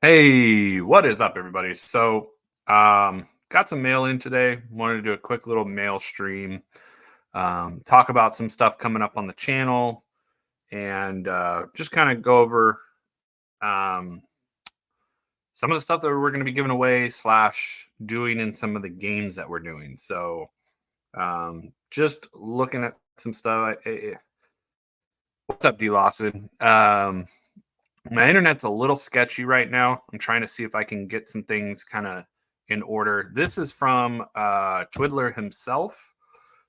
Hey, what is up, everybody? Got some mail in today. Wanted to do a quick little mail stream, talk about some stuff coming up on the channel, and just kind of go over um, some of the stuff that we're going to be giving away slash doing in some of the games that we're doing. Just looking at some stuff. What's up, D Lawson? My internet's a little sketchy right now. I'm trying to see if I can get some things kind of in order. This is from Twiddler himself,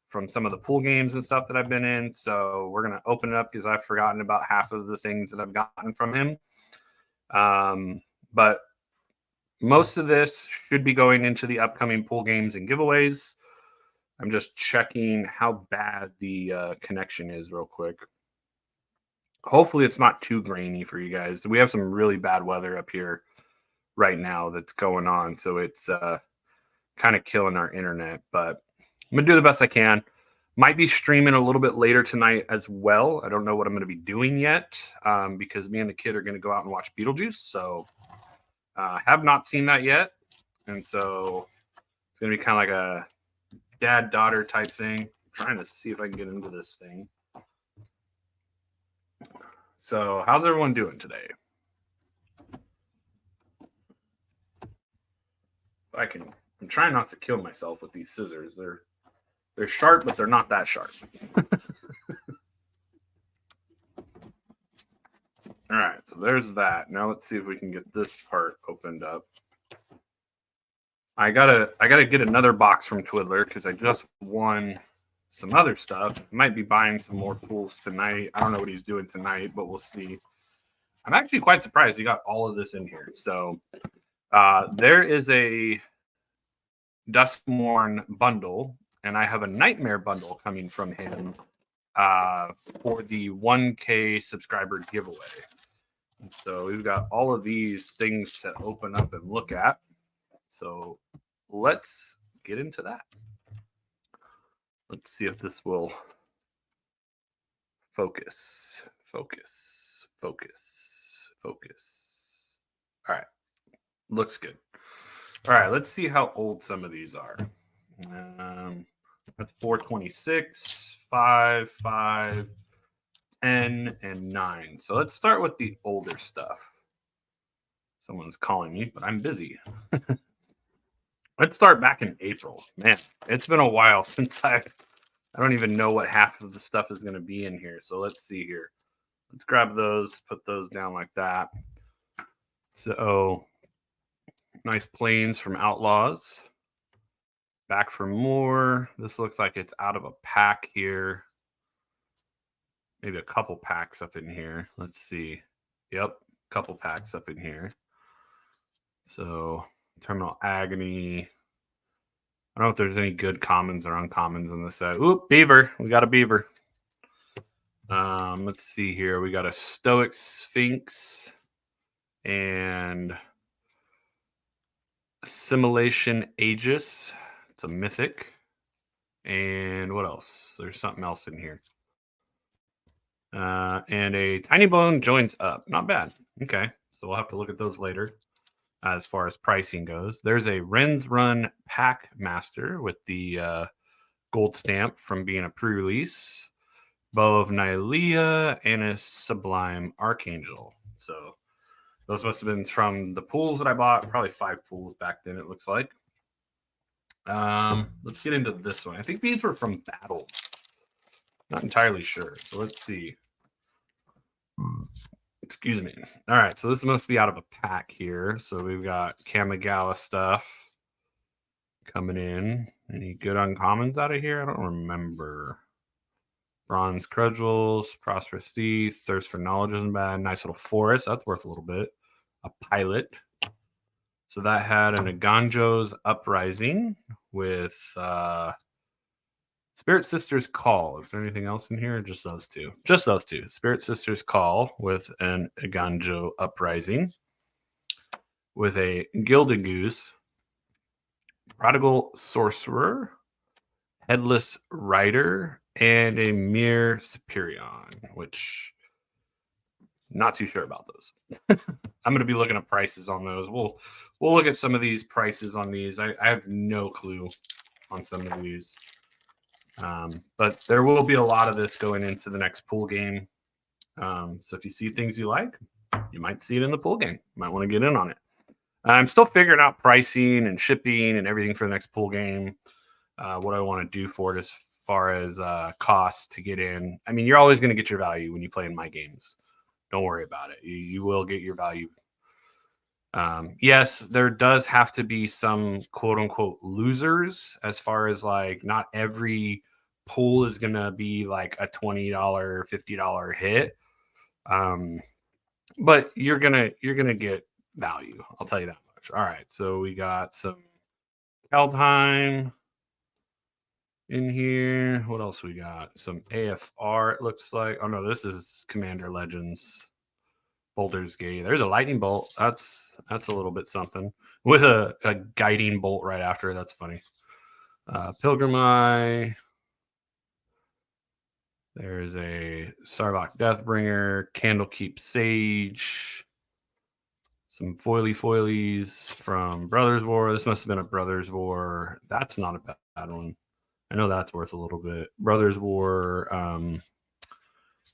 from some of the pool games and stuff that I've been in. So we're gonna open it up because I've forgotten about half of the things that I've gotten from him. But most of this should be going into the upcoming pool games and giveaways. I'm just checking how bad the connection is real quick. Hopefully it's not too grainy for you guys. We have some really bad weather up here right now that's going on, so it's kind of killing our internet, but I'm gonna do the best I can. Might be streaming a little bit later tonight as well. I don't know what I'm going to be doing yet, because me and the kid are going to go out and watch Beetlejuice. So have not seen that yet, and so it's going to be kind of like a dad-daughter type thing. I'm trying to see if I can get into this thing. So how's everyone doing today? I'm trying not to kill myself with these scissors. They're sharp, but they're not that sharp. All right, so there's that. Now let's see if we can get this part opened up. I gotta get another box from Twiddler because I just won some other stuff. Might be buying some more pools tonight. I don't know what he's doing tonight, but we'll see. I'm actually quite surprised he got all of this in here. So there is a Duskmourn bundle, and I have a Nightmare bundle coming from him for the 1K subscriber giveaway. And so we've got all of these things to open up and look at. So let's get into that. Let's see if this will focus. All right. Looks good. All right, let's see how old some of these are. That's 426, 5, 5, 10, and 9. So let's start with the older stuff. Someone's calling me, but I'm busy. Let's start back in April. Man, it's been a while since I don't even know what half of the stuff is going to be in here. So let's see here. Let's grab those, put those down like that. So nice planes from Outlaws. Back for more. This looks like it's out of a pack here. Maybe a couple packs up in here. Let's see. Yep, a couple packs up in here. So Terminal Agony. I don't know if there's any good commons or uncommons in this set. Oop, Beaver. We got a Beaver. Let's see here. We got a Stoic Sphinx and Assimilation Aegis. It's a mythic. And what else? There's something else in here. And a Tiny Bone Joins Up. Not bad. Okay. So we'll have to look at those later as far as pricing goes. There's a Ren's Run Pack Master with the gold stamp from being a pre-release. Bow of Nylea and a Sublime Archangel. So those must have been from the pools that I bought. Probably 5 pools back then, it looks like. Let's get into this one. I think these were from Battles. Not entirely sure. So let's see. Excuse me. All right, so this must be out of a pack here. So we've got Kamigawa stuff coming in. Any good uncommons out of here? I don't remember. Bronze Cudgels, Prosperous Thieves, Thirst for Knowledge isn't bad. Nice little forest. That's worth a little bit. A Pilot. So that had an Aganjo's Uprising with Spirit Sisters Call. Is there anything else in here? Or just those two? Just those two. Spirit Sisters Call with an Aganjo Uprising. With a Gilded Goose. Prodigal Sorcerer. Headless Rider. And a Mere Superion, which Not too sure about those. I'm going to be looking at prices on those. We'll look at some of these prices on these. I have no clue on some of these. But there will be a lot of this going into the next pool game. So if you see things you like, you might see it in the pool game. You might want to get in on it. I'm still figuring out pricing and shipping and everything for the next pool game. What I want to do for it as far as costs to get in. I mean, you're always going to get your value when you play in my games. Don't worry about it. You will get your value. Yes, there does have to be some quote unquote losers as far as like not every pool is going to be like a $20, $50 hit. But you're going to get value. I'll tell you that much. All right. So we got some Kaldheim in here. What else we got? Some AFR, it looks like. Oh no, this is Commander Legends. Baldur's Gate. There's a lightning bolt. That's a little bit something. With a guiding bolt right after. That's funny. Pilgrim Eye. There's a Sarbok Deathbringer, Candlekeep Sage. Some foilies from Brothers War. This must have been a Brothers War. That's not a bad one. I know that's worth a little bit. Brothers War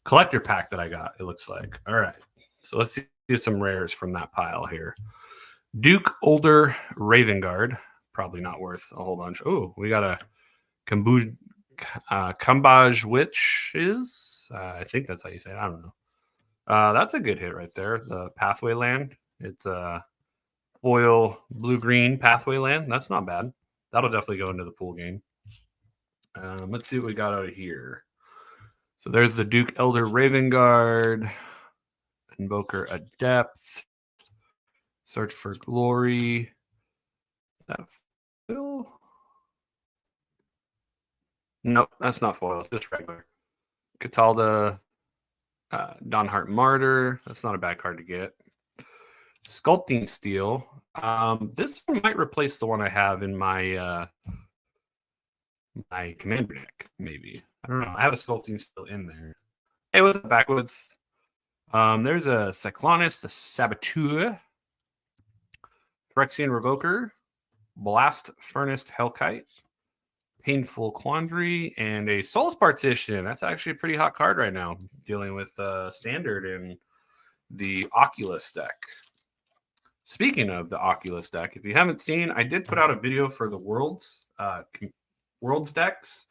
collector pack that I got, it looks like. All right. So let's see some rares from that pile here. Duke Older Ravengard. Probably not worth a whole bunch. Oh, we got a Kambaj Witches. I think that's how you say it. I don't know. That's a good hit right there. The Pathway Land. It's a foil blue-green Pathway Land. That's not bad. That'll definitely go into the pool game. Let's see what we got out of here. So there's the Duke Elder Ravengard, Invoker Adept, Search for Glory. That foil? Nope, that's not foil. Just regular. Catalda, Dawnhart Martyr. That's not a bad card to get. Sculpting Steel. This one might replace the one I have in my my commander deck, maybe. I don't know. I have a Sculpting Steel in there. Hey, what's up, Backwoods? There's a Cyclonus, the Saboteur, Phyrexian Revoker, Blast Furnace Hellkite, Painful Quandary, and a Souls Partition. That's actually a pretty hot card right now, dealing with Standard and the Oculus deck. Speaking of the Oculus deck, if you haven't seen, I did put out a video for the Worlds decks,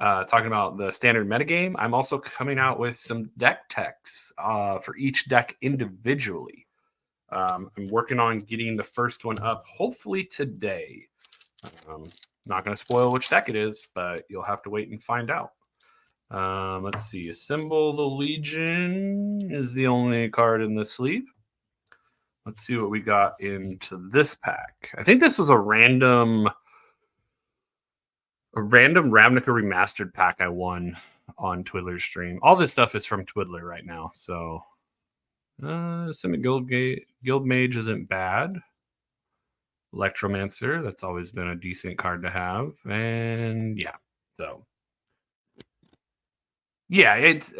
talking about the standard metagame. I'm also coming out with some deck techs for each deck individually. I'm working on getting the first one up, hopefully today. Not going to spoil which deck it is, but you'll have to wait and find out. Let's see. Assemble the Legion is the only card in the sleeve. Let's see what we got into this pack. I think this was a random Ravnica Remastered pack I won on Twiddler's stream. All this stuff is from Twiddler right now. So, Simic Guild Mage isn't bad. Electromancer, that's always been a decent card to have. And yeah, so yeah, it's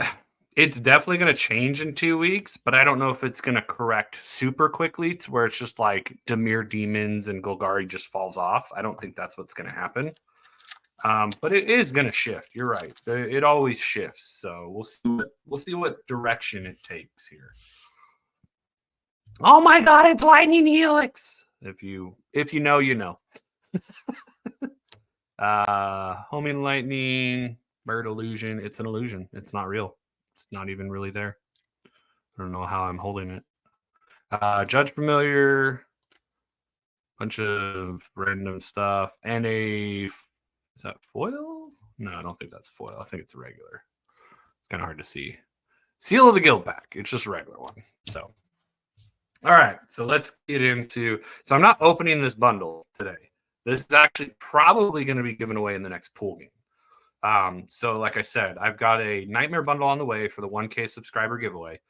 definitely going to change in 2 weeks, but I don't know if it's going to correct super quickly to where it's just like Dimir Demons and Golgari just falls off. I don't think that's what's going to happen. But it is going to shift. You're right. It always shifts. So we'll see what direction it takes here. Oh my God, it's Lightning Helix. If you know, you know. Homing Lightning, Bird Illusion. It's an illusion. It's not real. It's not even really there. I don't know how I'm holding it. Judge Familiar, bunch of random stuff, and is that foil? No, I don't think that's foil. I think it's a regular. It's kind of hard to see. Seal of the Guild pack. It's just a regular one. So, all right. So let's get into. So I'm not opening this bundle today. This is actually probably going to be given away in the next pool game. So like I said, I've got a Nightmare bundle on the way for the 1K subscriber giveaway.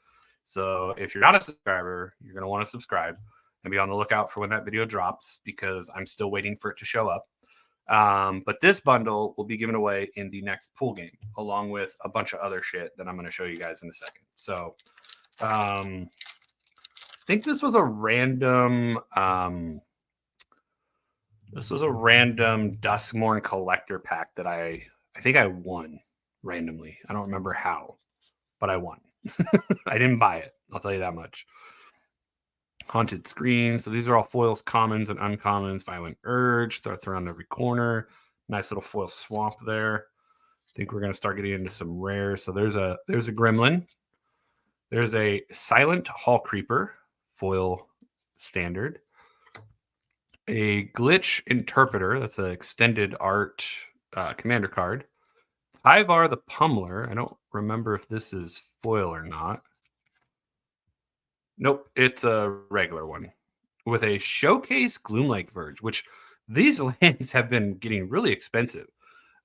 So if you're not a subscriber, you're going to want to subscribe and be on the lookout for when that video drops because I'm still waiting for it to show up. But this bundle will be given away in the next pool game along with a bunch of other shit that I'm going to show you guys in a second. So I think this was a random. This was a random Duskmourn collector pack that I think I won randomly. I don't remember how, but I won. I didn't buy it. I'll tell you that much. Haunted Screen. So these are all foils, commons and uncommons. Violent Urge. Threats around every corner. Nice little foil swamp there. I think we're going to start getting into some rares. So there's a Gremlin. There's a Silent Hall Creeper, foil standard. A Glitch Interpreter. That's an extended art commander card. Tyvar the Pummeler. I don't remember if this is foil or not. Nope, it's a regular one. With a Showcase Gloomlake Verge, which these lands have been getting really expensive.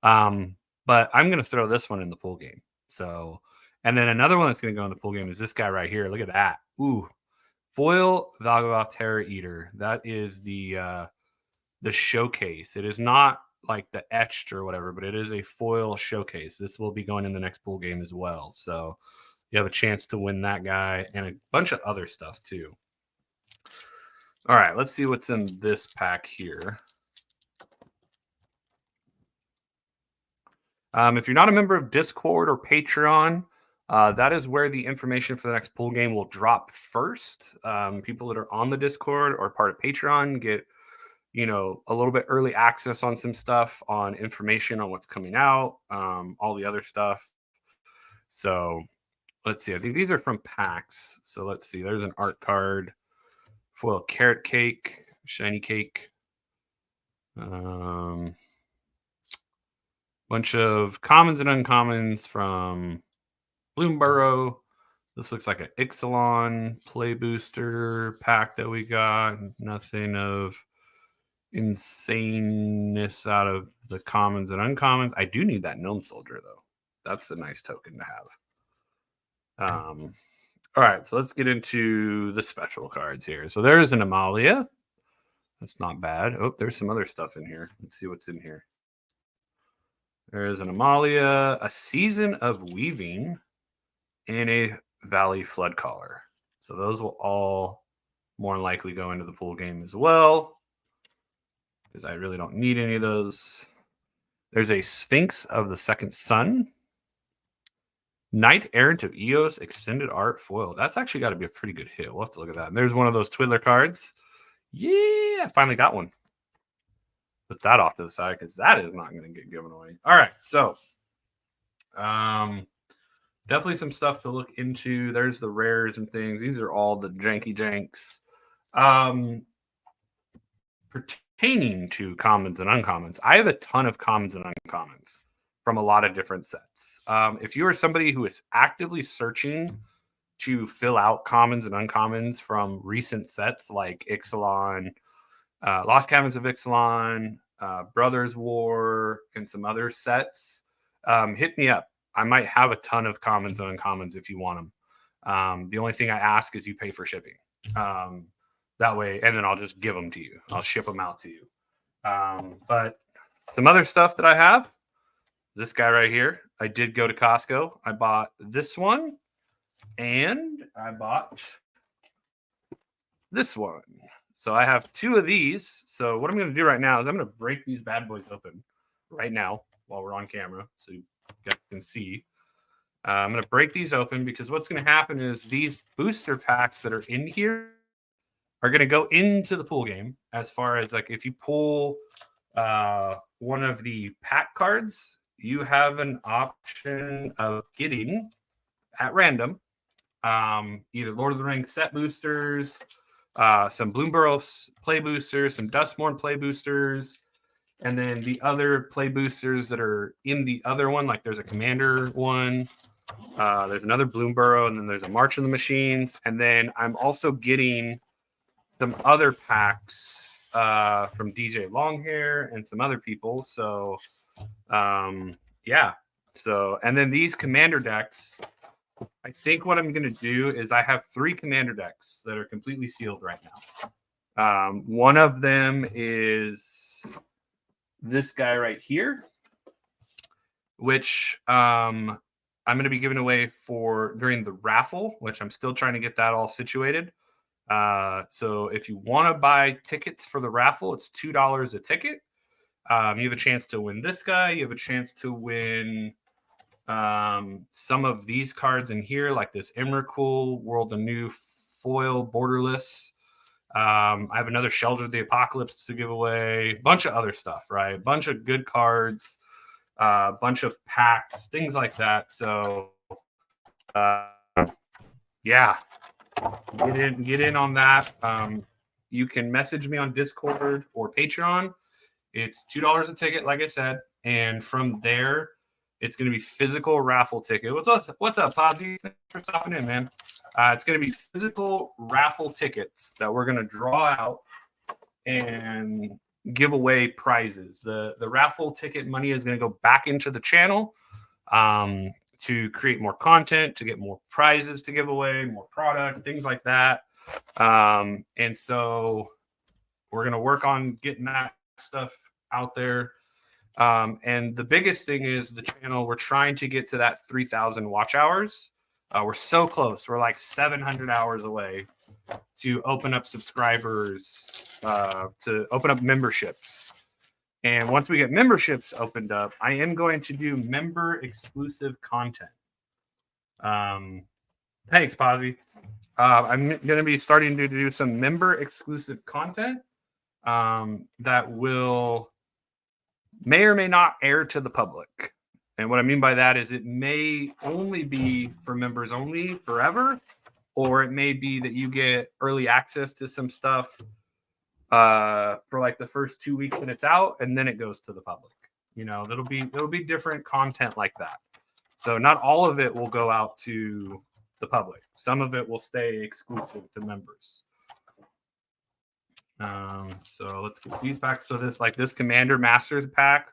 But I'm going to throw this one in the pool game. So, and then another one that's going to go in the pool game is this guy right here. Look at that. Ooh, foil Valgoth Terror Eater. That is the showcase. It is not like the etched or whatever, but it is a foil showcase. This will be going in the next pool game as well. So you have a chance to win that guy and a bunch of other stuff too. All right, let's see what's in this pack here. If you're not a member of Discord or Patreon, that is where the information for the next pool game will drop first. People that are on the Discord or part of Patreon get, a little bit early access on some stuff, on information on what's coming out, all the other stuff. So let's see. I think these are from packs. So let's see. There's an art card, foil Carrot Cake, Shiny Cake. Bunch of commons and uncommons from Bloomburrow. This looks like an Ixalan play booster pack that we got. Nothing of insaneness out of the commons and uncommons. I do need that Gnome Soldier, though. That's a nice token to have. All right, so let's get into the special cards here. So there's an Amalia. That's not bad. Oh, there's some other stuff in here. Let's see what's in here. There's an Amalia, a Season of Weaving, and a Valley Floodcaller. So those will all more than likely go into the pool game as well, because I really don't need any of those. There's a Sphinx of the Second Sun. Knight Errant of Eos, extended art foil. That's actually got to be a pretty good hit. We'll have to look at that. And there's one of those Twiddler cards. Yeah, I finally got one. Put that off to the side because that is not going to get given away. All right, so definitely some stuff to look into. There's the rares and things. These are all the janky janks. Pertaining to commons and uncommons, I have a ton of commons and uncommons from a lot of different sets. If you are somebody who is actively searching to fill out commons and uncommons from recent sets like Ixalan, Lost Caverns of Ixalan, Brothers War, and some other sets, hit me up. I might have a ton of commons and uncommons if you want them. The only thing I ask is you pay for shipping. That way, and then I'll just give them to you. I'll ship them out to you. But some other stuff that I have, this guy right here, I did go to Costco. I bought this one, and I bought this one. So I have two of these. So what I'm going to do right now is I'm going to break these bad boys open right now while we're on camera so you guys can see. I'm going to break these open because what's going to happen is these booster packs that are in here are going to go into the pool game, as far as like if you pull one of the pack cards, you have an option of getting at random either Lord of the Rings set boosters, some Bloomburrow play boosters, some Duskmourn play boosters, and then the other play boosters that are in the other one, like there's a Commander one, there's another Bloomburrow, and then there's a March of the Machines, and then I'm also getting some other packs from DJ Longhair and some other people. So, yeah. So, and then these Commander decks, I think what I'm going to do is I have 3 Commander decks that are completely sealed right now. One of them is this guy right here, which I'm going to be giving away during the raffle, which I'm still trying to get that all situated. So if you want to buy tickets for the raffle, it's $2 a ticket. You have a chance to win this guy. You have a chance to win some of these cards in here, like this Emrakul World Anew foil borderless. I have another Shelter of the Apocalypse to give away. A bunch of other stuff, right? A bunch of good cards, a bunch of packs, things like that. So, yeah, get in on that. You can message me on Discord or Patreon. It's $2 a ticket, like I said, and from there, it's going to be physical raffle ticket. What's up, Podzy? Thanks for stopping in, man. It's going to be physical raffle tickets that we're going to draw out and give away prizes. The raffle ticket money is going to go back into the channel to create more content, to get more prizes to give away, more product, things like that. And so we're going to work on getting that stuff out there. And the biggest thing is the channel. We're trying to get to that 3,000 watch hours. We're so close. We're like 700 hours away to open up subscribers, to open up memberships. And once we get memberships opened up, I am going to do member exclusive content. Thanks, Posy. I'm going to be starting to do some member exclusive content that may or may not air to the public. And what I mean by that is it may only be for members only forever, or it may be that you get early access to some stuff for like the first 2 weeks when it's out, and then it goes to the public. You know, it'll be different content like that. So not all of it will go out to the public. Some of it will stay exclusive to members. So let's get these packs. So this Commander Masters pack,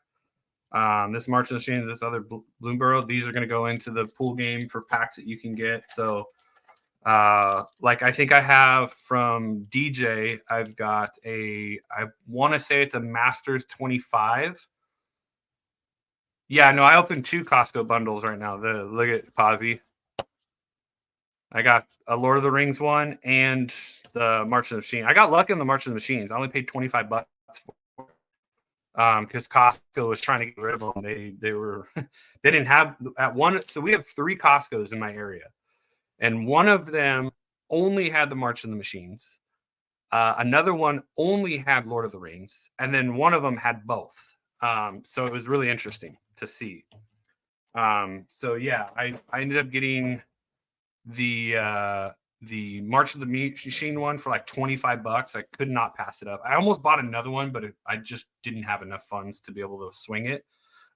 this March of the Machines, this other Bloomburrow, these are going to go into the pool game for packs that you can get. So like I think I have from DJ, I've got I want to say it's a Masters 25. Yeah, no, I opened 2 Costco bundles right now. Look at Posy. I got a Lord of the Rings one and the March of the Machine. I got lucky in the March of the Machines. I only paid $25 for it. Because Costco was trying to get rid of them. They were they didn't have at one. So we have 3 Costcos in my area, and one of them only had the March of the Machines. Another one only had Lord of the Rings, and then one of them had both. So it was really interesting to see. So yeah, I ended up getting the March of the Machine one for like $25. I could not pass it up. I almost bought another one, but I just didn't have enough funds to be able to swing it.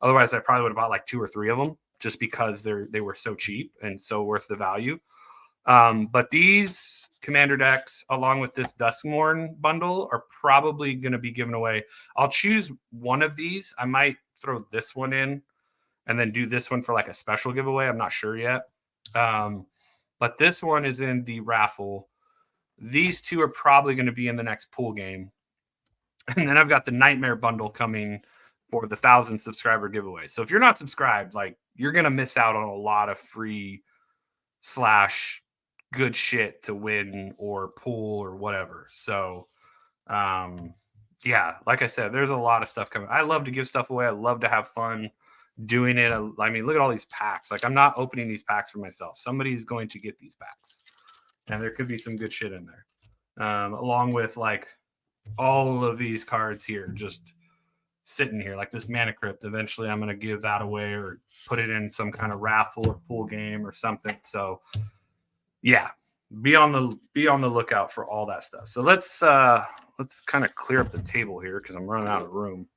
Otherwise, I probably would have bought like 2 or 3 of them just because they were so cheap and so worth the value. But these Commander decks, along with this Duskmourn bundle, are probably going to be given away. I'll choose one of these. I might throw this one in and then do this one for like a special giveaway. I'm not sure yet. But this one is in the raffle. These 2 are probably going to be in the next pool game. And then I've got the Nightmare bundle coming for the 1,000 subscriber giveaway. So if you're not subscribed, like you're going to miss out on a lot of free / good shit to win or pool or whatever. So, yeah, like I said, there's a lot of stuff coming. I love to give stuff away. I love to have fun doing it. I mean, look at all these packs. Like, I'm not opening these packs for myself. Somebody's going to get these packs, and there could be some good shit in there, along with like all of these cards here just sitting here, like this Mana Crypt. Eventually I'm going to give that away or put it in some kind of raffle or pool game or something. So yeah, be on the lookout for all that stuff. So let's kind of clear up the table here because I'm running out of room.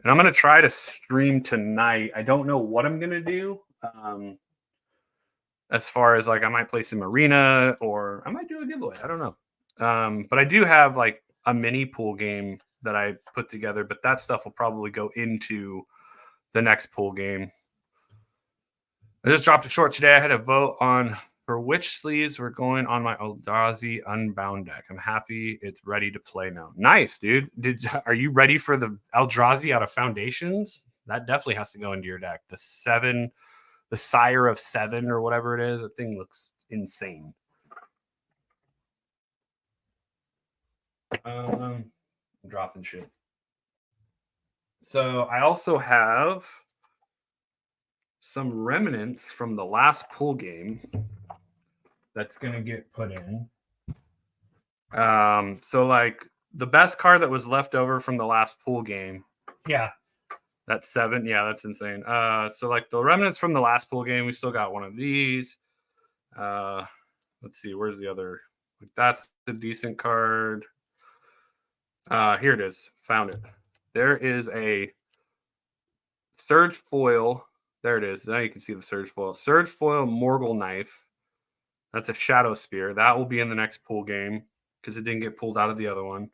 And I'm going to try to stream tonight. I don't know what I'm going to do. As far as like, I might play some arena or I might do a giveaway. I don't know. But I do have like a mini pool game that I put together, but that stuff will probably go into the next pool game. I just dropped a short today. I had a vote on For which sleeves we're going on my Eldrazi Unbound deck? I'm happy it's ready to play now. Nice, dude. Are you ready for the Eldrazi out of Foundations? That definitely has to go into your deck. The Sire of 7 or whatever it is. That thing looks insane. I'm dropping shit. So I also have some remnants from the last pool game that's gonna get put in. So like the best card that was left over from the last pool game. Yeah. That's 7. Yeah, that's insane. So like the remnants from the last pool game, we still got one of these. Let's see, where's the other? Like that's a decent card. Here it is. Found it. There is a Surge Foil. There it is. Now you can see the Surge Foil. Surge Foil Morgul Knife. That's a Shadow Spear. That will be in the next pool game because it didn't get pulled out of the other one.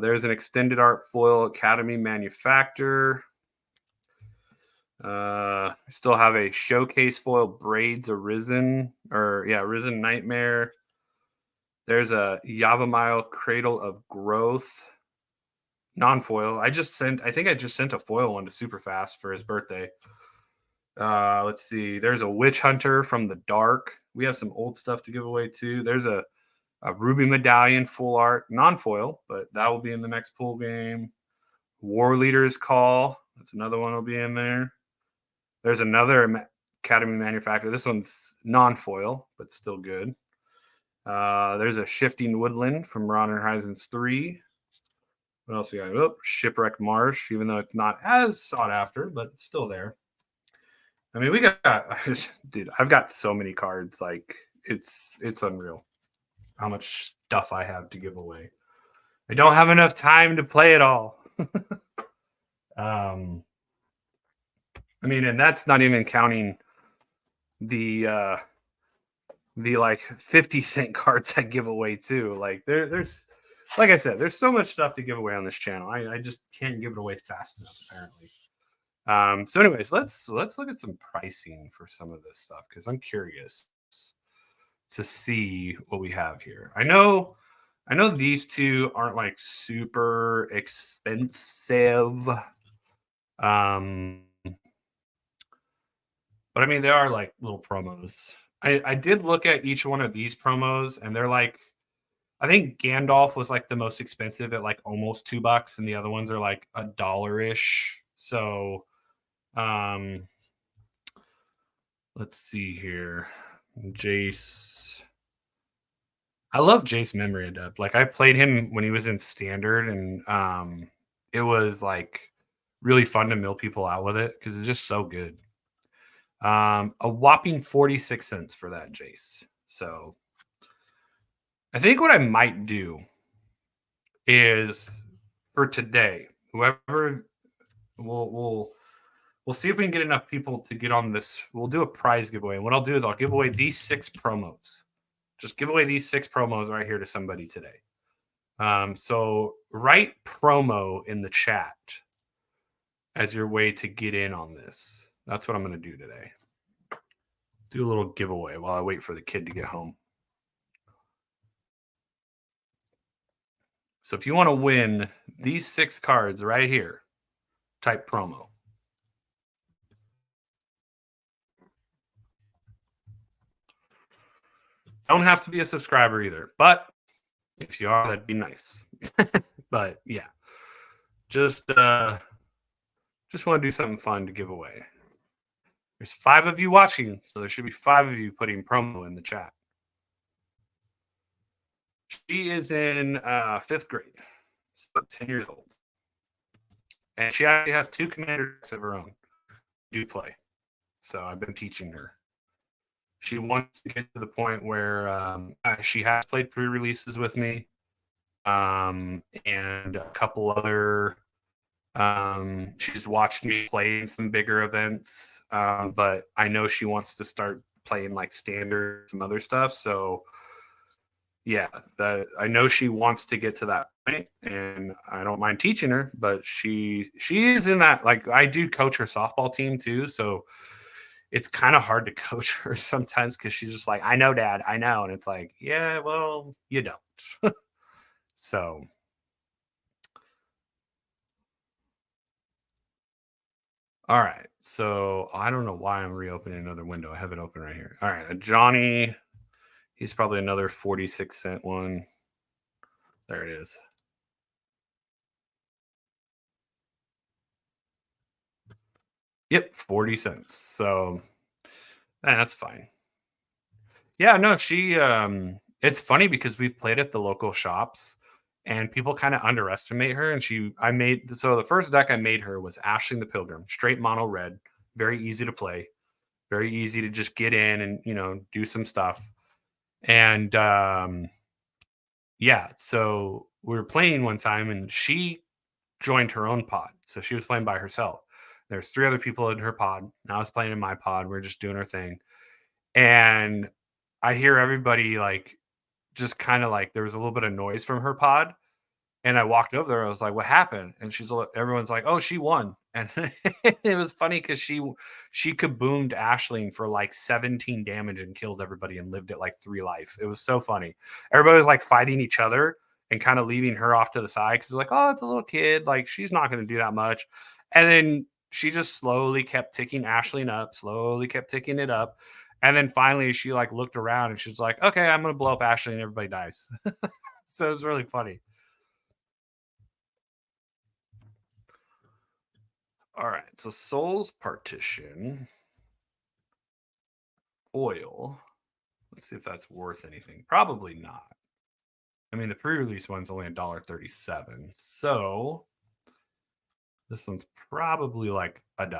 There's an Extended Art Foil Academy Manufactor. Still have a Showcase Foil Braids Arisen. Arisen Nightmare. There's a Yavimaya Cradle of Growth. Non-foil. I think I just sent a foil one to Superfast for his birthday. Let's see. There's a Witch Hunter from the Dark. We have some old stuff to give away too. There's a Ruby Medallion full art, non-foil, but that will be in the next pool game. War Leader's Call. That's another one will be in there. There's another Academy Manufacturer. This one's non-foil, but still good. There's a Shifting Woodland from Modern Horizons 3. What else we got? Oh, Shipwreck Marsh, even though it's not as sought after, but it's still there. I mean, we got, dude, I've got so many cards. Like, it's unreal how much stuff I have to give away. I don't have enough time to play it all. I mean, and that's not even counting the like 50-cent cards I give away too. Like there's like I said, there's so much stuff to give away on this channel. I just can't give it away fast enough, apparently. So anyways, let's look at some pricing for some of this stuff because I'm curious to see what we have here. I know these two aren't like super expensive. But I mean, they are like little promos. I did look at each one of these promos, and they're like, I think Gandalf was like the most expensive at like almost $2, and the other ones are like $1-ish. So, let's see here. Jace. I love Jace Memory Adept. Like I played him when he was in Standard, and it was like really fun to mill people out with it because it's just so good. A whopping 46 cents for that Jace. So I think what I might do is for today, whoever we'll see if we can get enough people to get on this. We'll do a prize giveaway. And what I'll do is I'll give away these 6 promos. Just give away these 6 promos right here to somebody today. So write promo in the chat as your way to get in on this. That's what I'm going to do today. Do a little giveaway while I wait for the kid to get home. So if you want to win these 6 cards right here, type promo. Don't have to be a subscriber either, but if you are, that'd be nice. But yeah, just want to do something fun to give away. There's 5 of you watching, so there should be 5 of you putting promo in the chat. She is in 5th grade, so 10 years old. And she actually has 2 commanders of her own who do play. So I've been teaching her. She wants to get to the point where she has played pre-releases with me, and a couple other. She's watched me play in some bigger events, but I know she wants to start playing like Standard, some other stuff. So yeah, I know she wants to get to that point, and I don't mind teaching her. But she is in that, like, I do coach her softball team too, so it's kind of hard to coach her sometimes because she's just like, I know, Dad, I know. And it's like, yeah, well, you don't. So, all right. So I don't know why I'm reopening another window. I have it open right here. All right. A Johnny, he's probably another 46-cent one. There it is. Yep, 40 cents. So that's fine. Yeah, no, she it's funny because we've played at the local shops and people kind of underestimate her. And I made, so the first deck I made her was Ashling the Pilgrim, straight mono red, very easy to play, very easy to just get in and, do some stuff. And yeah, so we were playing one time and she joined her own pod. So she was playing by herself. There's three other people in her pod. I was playing in my pod. We are just doing our thing. And I hear everybody like just kind of like there was a little bit of noise from her pod. And I walked over there. I was like, "What happened?" And everyone's like, "Oh, she won." And it was funny because she kaboomed Ashling for like 17 damage and killed everybody and lived at like 3 life. It was so funny. Everybody was like fighting each other and kind of leaving her off to the side because like, "Oh, it's a little kid. Like she's not going to do that much." And then she just slowly kept ticking Ashling up, slowly kept ticking it up. And then finally she like looked around and she's like, "Okay, I'm going to blow up Ashling and everybody dies." So it was really funny. All right, so Souls Partition oil. Let's see if that's worth anything. Probably not. I mean, the pre-release one's only $1.37, so this one's probably like $1.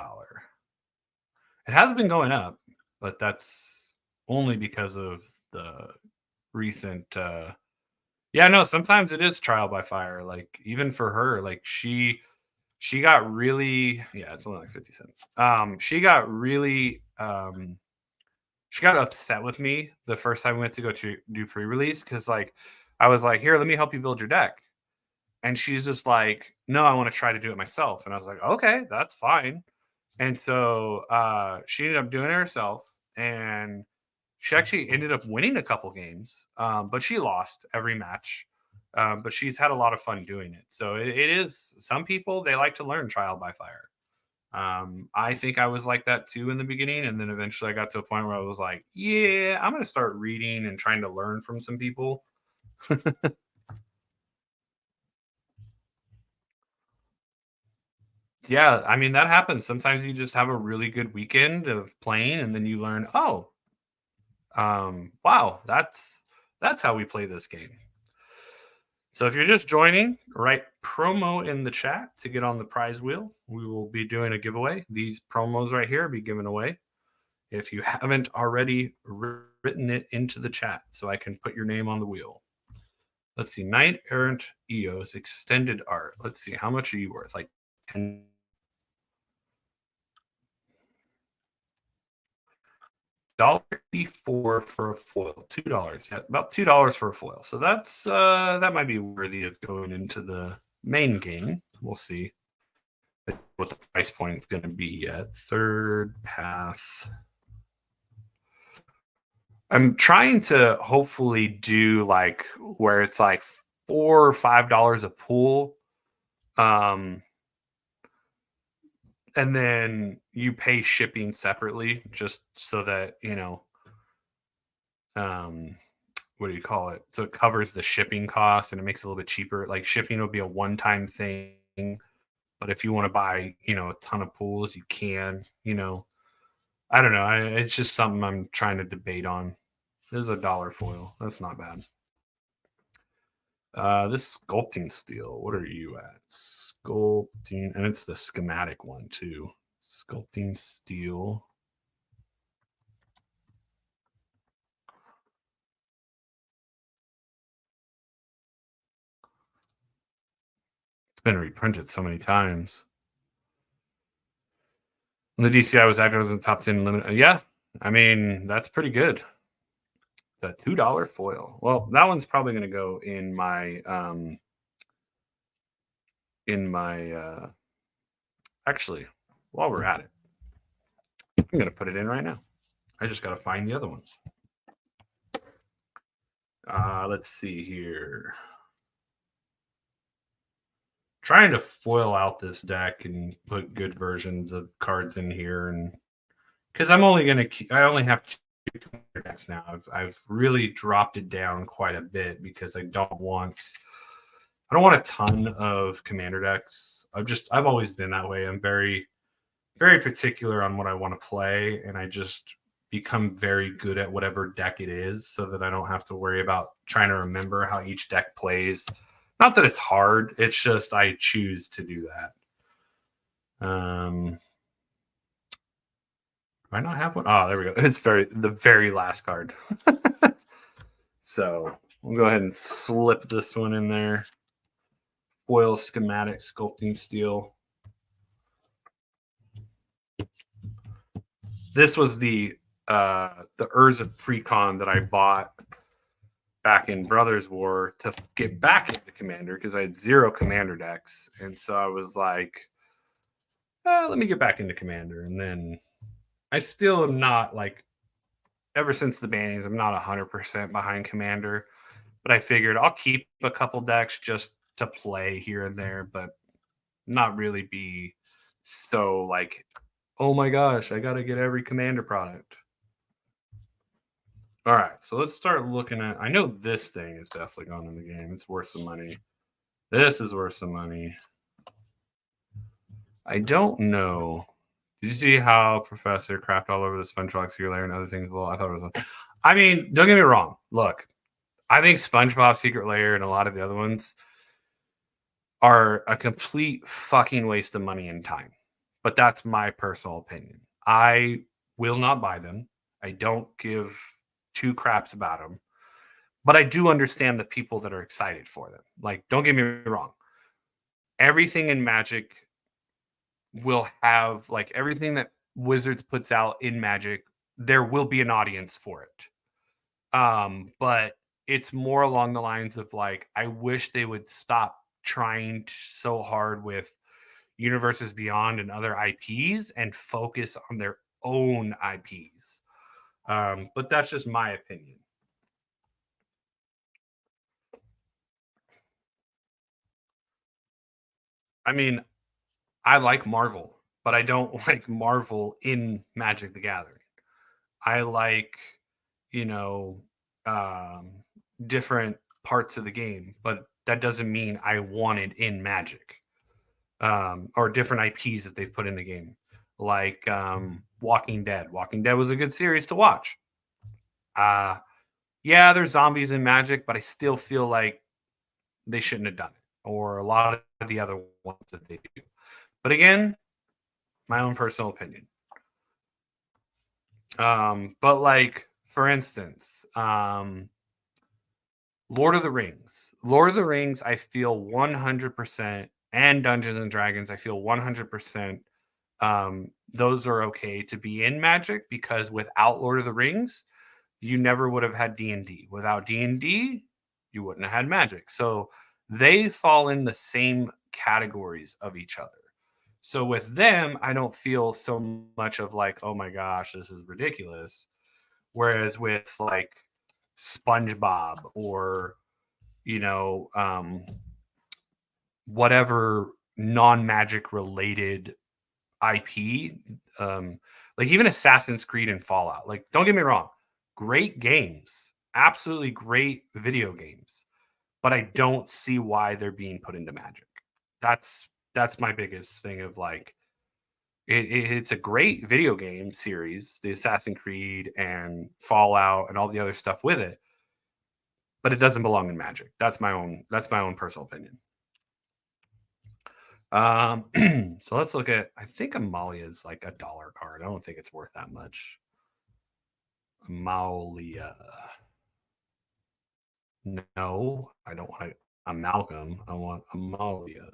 It hasn't been going up, but that's only because of the recent. Yeah, no. Sometimes it is trial by fire. Like even for her, like she got really, yeah, it's only like 50 cents. She got really she got upset with me the first time we went to go to do pre-release because like I was like, here, let me help you build your deck. And she's just like, no, I want to try to do it myself. And I was like, okay, that's fine. And so she ended up doing it herself. And she actually ended up winning a couple games, but she lost every match. But she's had a lot of fun doing it. So it is, some people, they like to learn trial by fire. I think I was like that too in the beginning. And then eventually I got to a point where I was like, yeah, I'm going to start reading and trying to learn from some people. Yeah, I mean, that happens. Sometimes you just have a really good weekend of playing and then you learn, oh, wow, that's how we play this game. So if you're just joining, write promo in the chat to get on the prize wheel. We will be doing a giveaway. These promos right here will be given away. If you haven't already written it into the chat so I can put your name on the wheel. Let's see, Knight Errant EOS extended art. Let's see, how much are you worth? Like 10. $1.84 for a foil, $2. Yeah, about $2 for a foil. So that's that might be worthy of going into the main game. We'll see what the price point is going to be at third path. I'm trying to hopefully do like where it's like $4 or $5 a pool. And then you pay shipping separately just so that, what do you call it? So it covers the shipping cost and it makes it a little bit cheaper. Like shipping will be a one-time thing, but if you want to buy, a ton of pools, you can, I don't know. It's just something I'm trying to debate on. This is $1 foil. That's not bad. This sculpting steel, what are you at? Sculpting, and it's the schematic one too. Sculpting steel. It's been reprinted so many times. When the DCI was active, was in the top 10 limit. Yeah, I mean, that's pretty good. The $2 foil. Well, that one's probably going to go in my actually, while we're at it, I'm going to put it in right now. I just got to find the other one. Let's see here. Trying to foil out this deck and put good versions of cards in here, and because I only have 2 commander decks now. I've really dropped it down quite a bit because I don't want a ton of commander decks. I've always been that way. I'm very, very particular on what I want to play, and I just become very good at whatever deck it is so that I don't have to worry about trying to remember how each deck plays. Not that it's hard, it's just I choose to do that. Do I not have one? Oh, there we go. It's the very last card. So we'll go ahead and slip this one in there. Foil schematic sculpting steel. This was the Urza Precon that I bought back in Brothers War to get back into Commander because I had 0 Commander decks. And so I was like, let me get back into Commander. And then I still am not like, ever since the bannings, I'm not 100% behind Commander. But I figured I'll keep a couple decks just to play here and there, but not really be so like, oh my gosh, I got to get every Commander product. All right, so let's start looking at. I know this thing is definitely gone in the game. It's worth some money. This is worth some money. I don't know. Did you see how Professor crapped all over the SpongeBob Secret Lair and other things? Well, I thought it was. I mean, don't get me wrong. Look, I think SpongeBob Secret Lair and a lot of the other ones are a complete fucking waste of money and time. But that's my personal opinion. I will not buy them. I don't give 2 craps about them. But I do understand the people that are excited for them. Like, don't get me wrong. Everything in Magic will have, like, everything that Wizards puts out in Magic, there will be an audience for it. But it's more along the lines of, like, I wish they would stop trying so hard with Universes Beyond and other IPs and focus on their own IPs. But that's just my opinion. I mean, I like Marvel, but I don't like Marvel in Magic the Gathering. I like, different parts of the game, but that doesn't mean I want it in Magic. Or different IPs that they've put in the game, like Walking Dead. Walking Dead was a good series to watch. Yeah, there's zombies in Magic, but I still feel like they shouldn't have done it, or a lot of the other ones that they do. But again, my own personal opinion. But like, for instance, Lord of the Rings. Lord of the Rings, I feel 100%, and Dungeons and Dragons, I feel 100%. Those are okay to be in Magic because without Lord of the Rings, you never would have had D&D. Without D&D, you wouldn't have had Magic. So they fall in the same categories of each other. So with them, I don't feel so much of like, oh my gosh, this is ridiculous. Whereas with like SpongeBob or, whatever non-Magic related IP, like even Assassin's Creed and Fallout, like, don't get me wrong, great games, absolutely great video games, but I don't see why they're being put into Magic. That's my biggest thing of like, it's a great video game series, the Assassin's Creed and Fallout and all the other stuff with it, but it doesn't belong in Magic. That's my own personal opinion. So let's look at, I think Amalia is like $1 card. I don't think it's worth that much. Amalia. No, I don't want Amalgam. I want Amalia.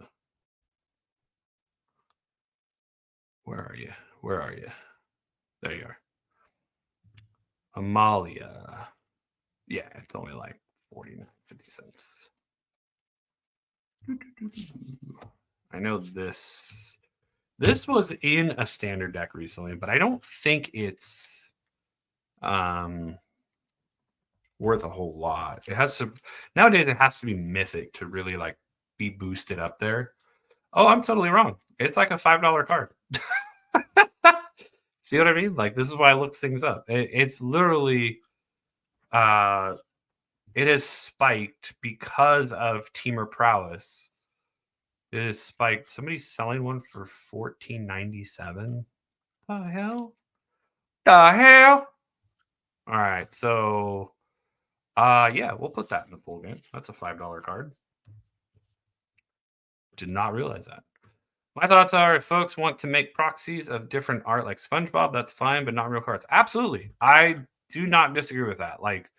Where are you? Where are you? There you are. Amalia. Yeah, it's only like 49.50 cents. I know this This was in a standard deck recently, but I don't think it's worth a whole lot. It has to nowadays. It has to be mythic to really like be boosted up there. Oh, I'm totally wrong. It's like a $5 card. See what I mean? Like this is why I look things up. It's literally, it is spiked because of Teamer Prowess. It is spiked. Somebody's selling one for $14.97. The hell? The hell? All right, so yeah, we'll put that in the pool game. That's a $5 card. Did not realize that. My thoughts are if folks want to make proxies of different art like SpongeBob, that's fine, but not real cards. Absolutely. I do not disagree with that. Like,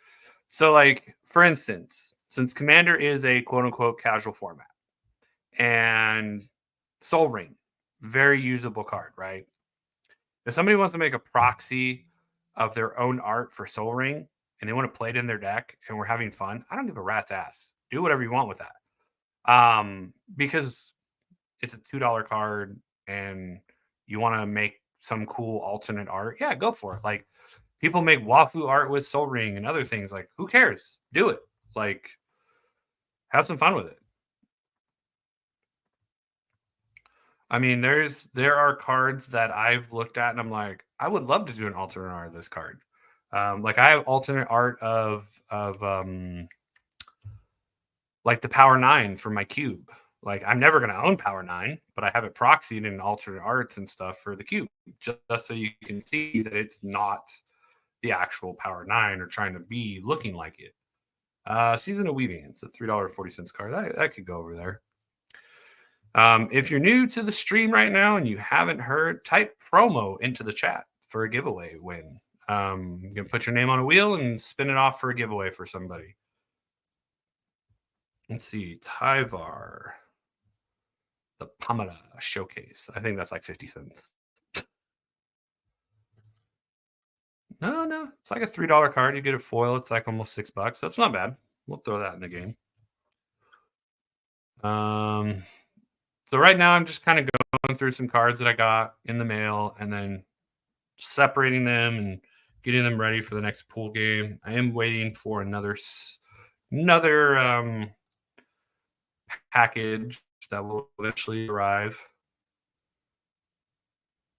so like, for instance, since Commander is a quote unquote casual format and Soul Ring, very usable card, right? If somebody wants to make a proxy of their own art for Soul Ring and they want to play it in their deck and we're having fun, I don't give a rat's ass. Do whatever you want with that. Because it's a $2 card and you want to make some cool alternate art, yeah, go for it. Like people make wafu art with Soul Ring and other things. Like, who cares? Do it. Like, have some fun with it. I mean, there are cards that I've looked at and I'm like, I would love to do an alternate art of this card. Like I have alternate art of like the Power 9 for my cube. Like I'm never going to own Power 9, but I have it proxied in alternate arts and stuff for the cube, just so you can see that it's not the actual Power 9 or trying to be looking like it. Season of Weaving. It's a $3.40 card. That could go over there. If you're new to the stream right now and you haven't heard, type promo into the chat for a giveaway win. You can put your name on a wheel and spin it off for a giveaway for somebody. Let's see, Tyvar, the Pomada Showcase. I think that's like 50 cents. No, it's like a $3 card. You get a foil. It's like almost $6. That's not bad. We'll throw that in the game. So right now I'm just kind of going through some cards that I got in the mail and then separating them and getting them ready for the next pool game. I am waiting for another package that will eventually arrive.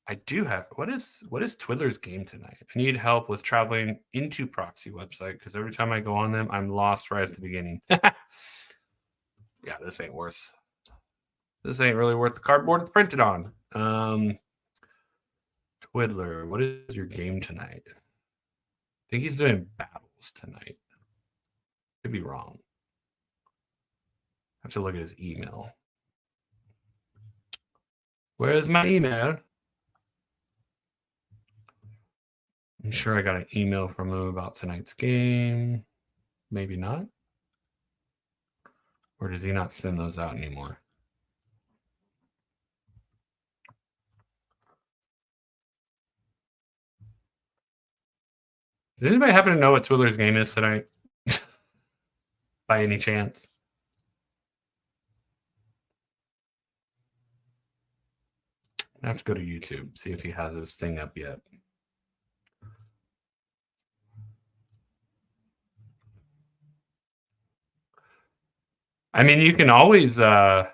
I do have what is Twiddler's game tonight? I need help with traveling into Proxy website because every time I go on them, I'm lost right at the beginning. Yeah, this ain't really worth the cardboard it's printed on. Twiddler, what is your game tonight? I think he's doing battles tonight. Could be wrong. I have to look at his email. Where's my email? I'm sure I got an email from him about tonight's game. Maybe not. Or does he not send those out anymore? Does anybody happen to know what Twiddler's game is tonight? By any chance? I have to go to YouTube, see if he has his thing up yet. I mean, you can always just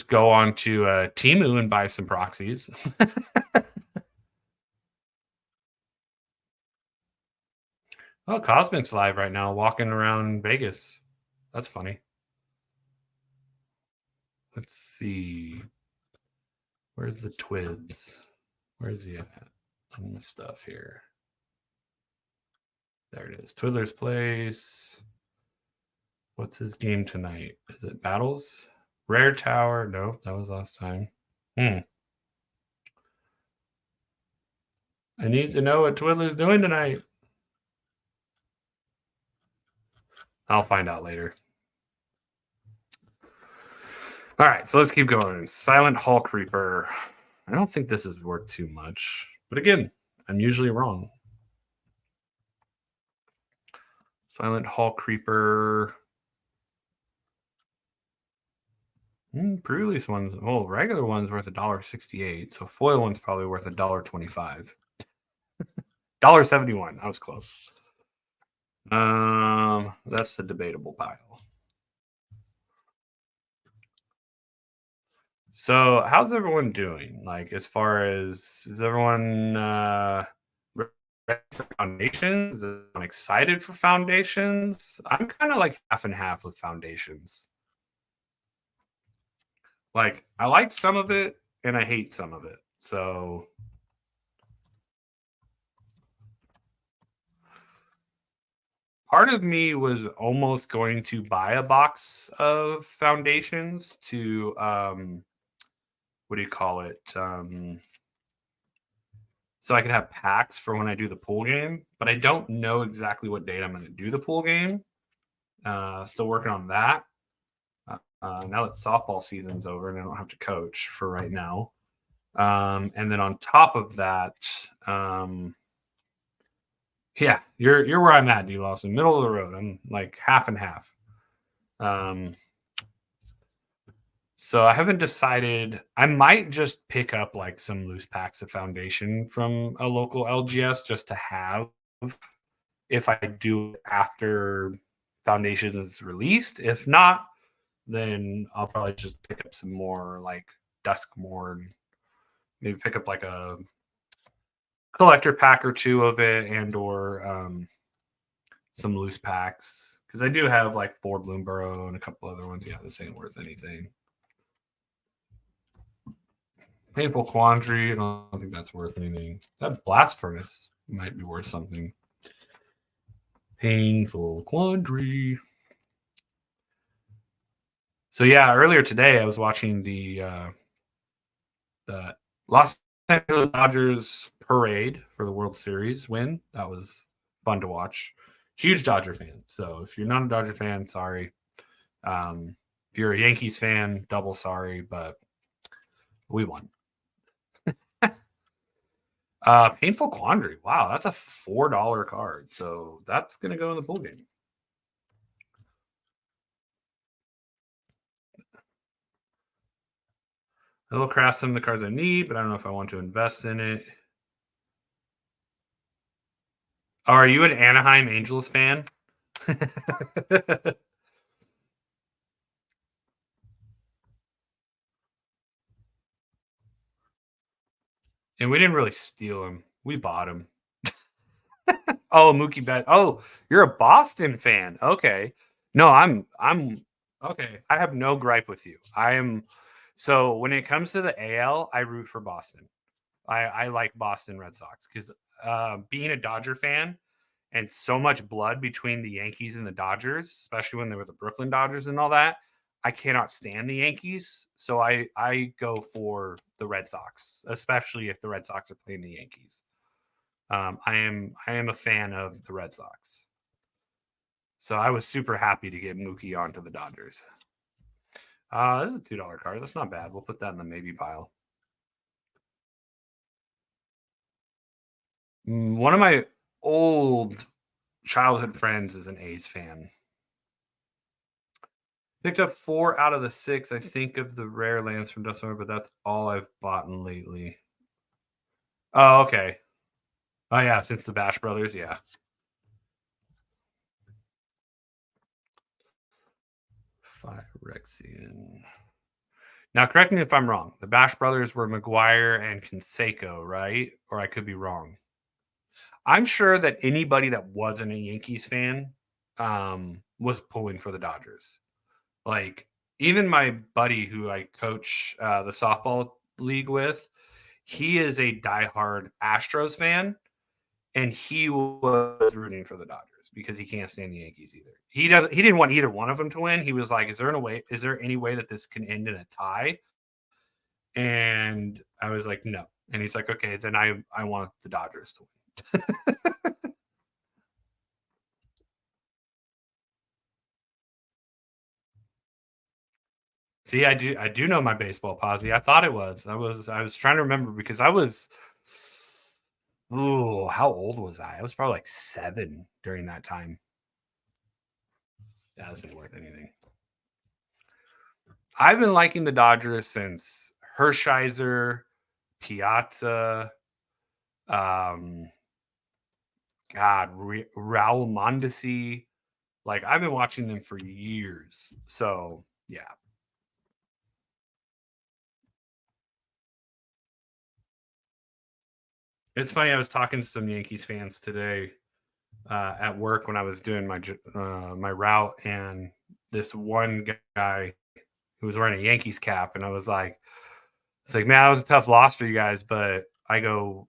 go on to Temu and buy some proxies. Oh, Cosmic's live right now, walking around Vegas. That's funny. Let's see. Where's the Twids? Where's he at on the stuff here? There it is. Twiddler's Place. What's his game tonight? Is it Battles? Rare Tower? Nope, that was last time. I need to know what Twiddler's doing tonight. I'll find out later. All right, so let's keep going. Silent Hall Creeper. I don't think this is worth too much. But again, I'm usually wrong. Silent Hall Creeper. pre-release ones, well, regular one's worth $1.68, so foil one's probably worth $1.25. $1.71. I was close. That's the debatable pile. So, how's everyone doing? Like, as far as is everyone ready for foundations? Is everyone excited for foundations? I'm kind of like half and half with foundations. Like, I like some of it and I hate some of it. So, part of me was almost going to buy a box of foundations to what do you call it? So I could have packs for when I do the pool game, but I don't know exactly what date I'm going to do the pool game. Still working on that. Now that softball season's over and I don't have to coach for right now. And then on top of that, yeah, you're where I'm at, D Lawson, middle of the road. I'm like half and half. So I haven't decided. I might just pick up like some loose packs of foundation from a local LGS just to have if I do after foundation is released. If not, then I'll probably just pick up some more like Duskmore, maybe pick up like a collector pack or two of it, and or some loose packs because I do have like 4 Bloomborough and a couple other ones. Yeah, this ain't worth anything. Painful Quandary, I don't think that's worth anything. That Blast Furnace might be worth something. Painful Quandary. So yeah, earlier today I was watching the Los Angeles Dodgers parade for the World Series win. That was fun to watch. Huge Dodger fan. So if you're not a Dodger fan, sorry. If you're a Yankees fan, double sorry, but we won. Painful Quandary. Wow, that's a $4 card. So that's gonna go in the pool game. I will craft some of the cards I need, but I don't know if I want to invest in it. Oh, are you an Anaheim Angels fan? And we didn't really steal him. We bought him. Oh, Mookie Betts. Oh, you're a Boston fan. Okay. No, I'm okay. I have no gripe with you. So when it comes to the AL, I root for Boston. I like Boston Red Sox because being a Dodger fan and so much blood between the Yankees and the Dodgers, especially when they were the Brooklyn Dodgers and all that, I cannot stand the Yankees. So I go for the Red Sox, especially if the Red Sox are playing the Yankees. I am a fan of the Red Sox. So I was super happy to get Mookie onto the Dodgers. This is a $2 card. That's not bad. We'll put that in the maybe pile. One of my old childhood friends is an A's fan. Picked up 4 out of the 6, I think, of the rare lands from Duskmore, but that's all I've bought lately. Oh, okay. Oh, yeah, since the Bash Brothers, yeah. Phyrexian. Now, correct me if I'm wrong. The Bash Brothers were McGuire and Canseco, right? Or I could be wrong. I'm sure that anybody that wasn't a Yankees fan was pulling for the Dodgers. Like, even my buddy who I coach the softball league with, he is a diehard Astros fan, and he was rooting for the Dodgers because he can't stand the Yankees either. He didn't want either one of them to win. He was like, is there any way that this can end in a tie? And I was like, no. And he's like, okay, then I want the Dodgers to win. See, I do know my baseball posse. I thought it was. I was trying to remember because I was how old was I? I was probably like 7 during that time. That isn't worth anything. I've been liking the Dodgers since Hershiser, Piazza, God, Raul Mondesi. Like, I've been watching them for years. So, yeah. It's funny. I was talking to some Yankees fans today at work when I was doing my route, and this one guy who was wearing a Yankees cap, and I was like, "It's like, man, that was a tough loss for you guys." But I go,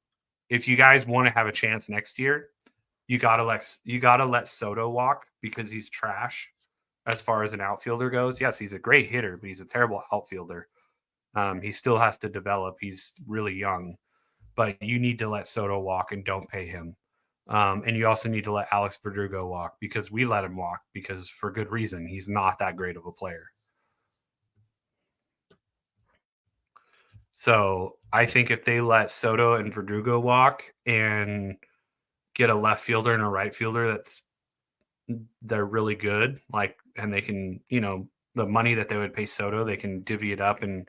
if you guys want to have a chance next year, you gotta let Soto walk because he's trash as far as an outfielder goes. Yes, he's a great hitter, but he's a terrible outfielder. He still has to develop. He's really young, but you need to let Soto walk and don't pay him. And you also need to let Alex Verdugo walk because we let him walk because for good reason. He's not that great of a player. So I think if they let Soto and Verdugo walk and get a left fielder and a right fielder they're really good, like, and they can, the money that they would pay Soto, they can divvy it up and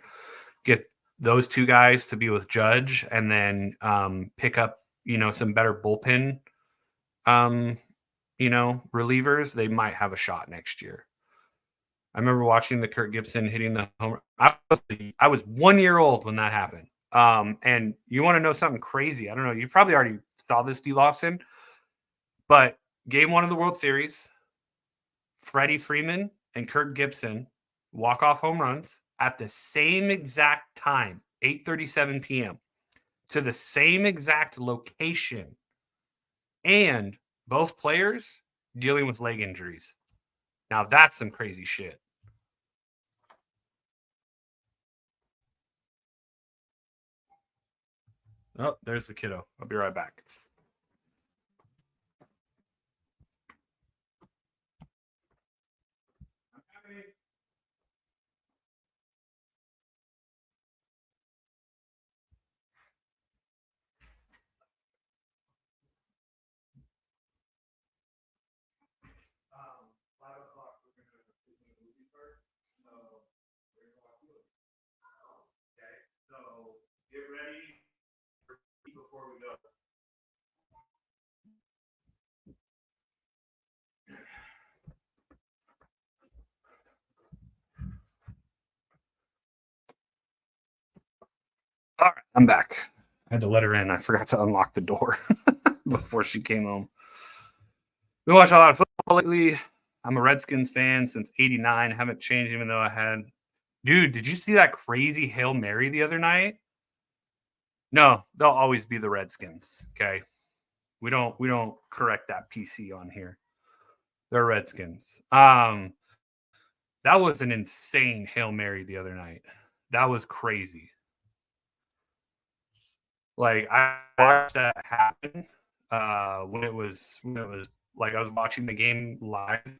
get those two guys to be with Judge, and then pick up, some better bullpen, relievers. They might have a shot next year. I remember watching the Kirk Gibson hitting the home. I was 1 year old when that happened. And you want to know something crazy? I don't know. You probably already saw this, D. Lawson, but Game 1 of the World Series, Freddie Freeman and Kirk Gibson walk-off home runs at the same exact time, 8:37 p.m., to the same exact location, and both players dealing with leg injuries. Now, that's some crazy shit. Oh, there's the kiddo. I'll be right back. So get ready before we go. All right, I'm back. I had to let her in. I forgot to unlock the door before she came home. We watch a lot of football lately. I'm a Redskins fan since '89. Haven't changed, even though I had. Dude, did you see that crazy Hail Mary the other night? No, they'll always be the Redskins. Okay, we don't correct that PC on here. They're Redskins. That was an insane Hail Mary the other night. That was crazy. Like, I watched that happen when it was like I was watching the game live,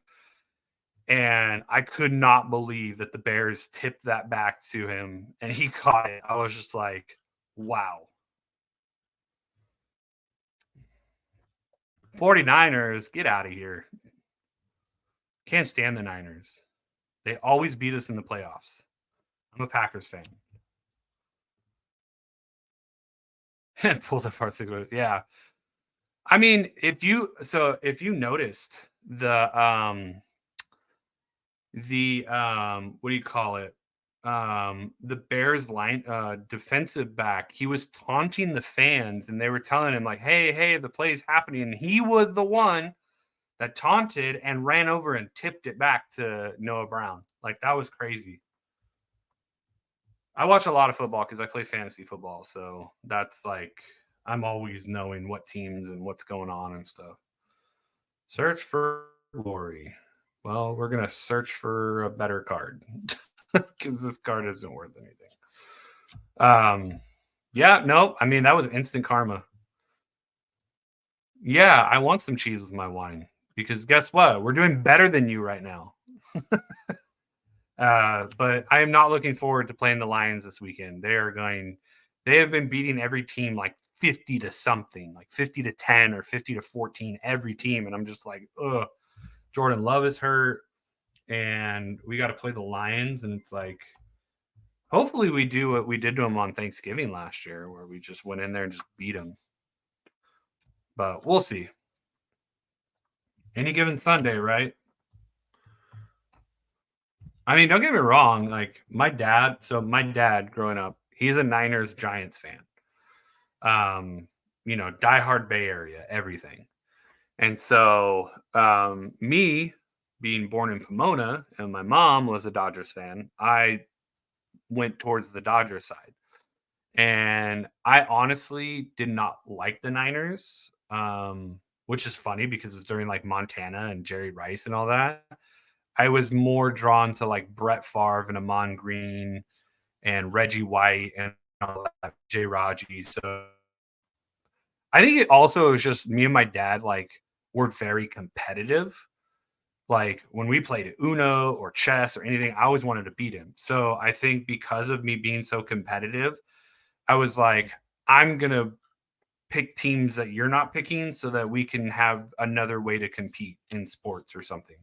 and I could not believe that the Bears tipped that back to him and he caught it. I was just like, wow. 49ers, get out of here. Can't stand the Niners. They always beat us in the playoffs. I'm a Packers fan. Pulled it far 6 ways. Yeah. I mean, if you noticed the what do you call it? The Bears line defensive back, he was taunting the fans and they were telling him like, hey, the play's happening. And he was the one that taunted and ran over and tipped it back to Noah Brown. Like, that was crazy. I watch a lot of football because I play fantasy football. So that's like, I'm always knowing what teams and what's going on and stuff. Search for glory. Well, we're going to search for a better card because this card isn't worth anything. Yeah, no, I mean, that was instant karma. Yeah, I want some cheese with my wine because guess what? We're doing better than you right now. But I am not looking forward to playing the Lions this weekend. They have been beating every team like 50 to something, like 50 to 10 or 50 to 14, every team. And I'm just like, ugh. Jordan Love is hurt. and we got to play the Lions, and it's like, hopefully we do what we did to them on Thanksgiving last year, where we just went in there and just beat them. But we'll see. Any given Sunday, right? I mean, don't get me wrong. Like my dad growing up, he's a Niners Giants fan. Diehard Bay Area, everything. And so me being born in Pomona and my mom was a Dodgers fan, I went towards the Dodgers side. And I honestly did not like the Niners, which is funny because it was during like Montana and Jerry Rice and all that. I was more drawn to like Brett Favre and Amon Green and Reggie White and all that, Jay Raji. So I think it also was just me and my dad, like, were very competitive. Like when we played Uno or chess or anything, I always wanted to beat him. So I think because of me being so competitive, I was like, I'm going to pick teams that you're not picking so that we can have another way to compete in sports or something.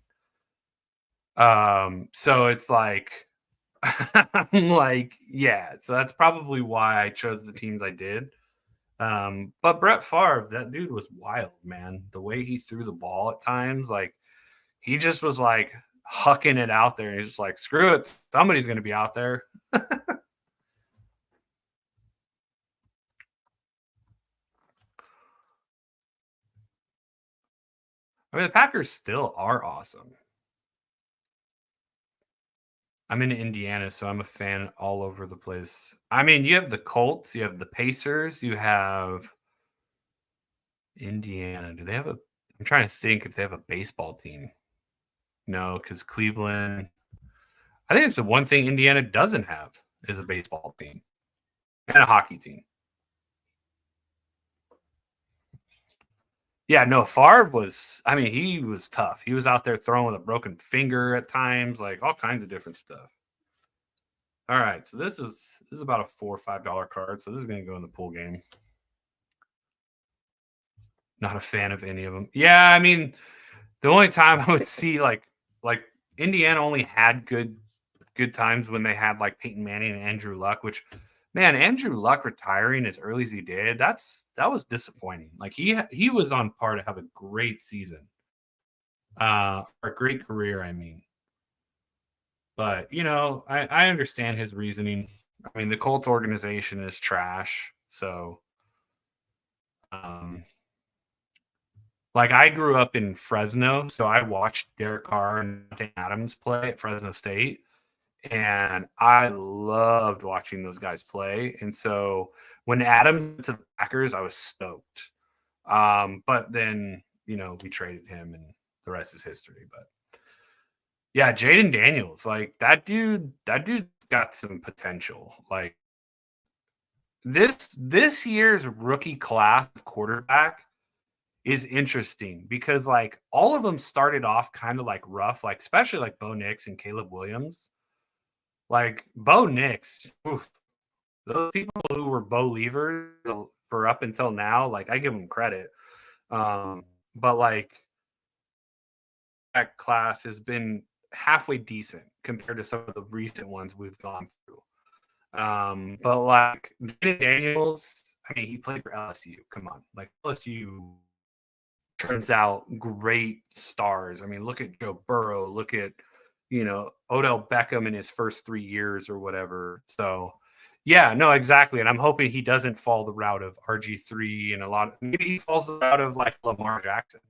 So it's like, I'm like, yeah, so that's probably why I chose the teams I did. But Brett Favre, that dude was wild, man. The way he threw the ball at times, like he just was like hucking it out there. And he's just like, screw it. Somebody's going to be out there. I mean, the Packers still are awesome. I'm in Indiana, so I'm a fan all over the place. I mean, you have the Colts, you have the Pacers, you have Indiana. Do they have a? I'm trying to think if they have a baseball team. No, because Cleveland. I think it's the one thing Indiana doesn't have is a baseball team and a hockey team. Yeah, no, Favre was. I mean, he was tough. He was out there throwing with a broken finger at times, like all kinds of different stuff. All right, so this is about a $4 or $5 card. So this is going to go in the pool game. Not a fan of any of them. Yeah, I mean, the only time I would see like Indiana only had good times when they had like Peyton Manning and Andrew Luck, which, man, Andrew Luck retiring as early as he did, that was disappointing. Like he was on par to have a great season, or a great career, I mean. But I understand his reasoning. I mean, the Colts organization is trash, so like I grew up in Fresno, so I watched Derek Carr and Adams play at Fresno State, and I loved watching those guys play. And so when Adams went to the Packers, I was stoked. But then we traded him, and the rest is history. But yeah, Jaden Daniels, like that dude's got some potential. Like this year's rookie class of quarterback is interesting because like all of them started off kind of like rough, like especially like Bo Nix and Caleb Williams. Like Bo Nix, oof, those people who were Bo leavers for up until now, like I give them credit. But like that class has been halfway decent compared to some of the recent ones we've gone through. But like Daniels, I mean, he played for LSU. Come on, like LSU turns out great stars. I mean, look at Joe Burrow, look at Odell Beckham in his first 3 years or whatever. So yeah, no, exactly. And I'm hoping he doesn't fall the route of RG3 and maybe he falls the route of like Lamar Jackson,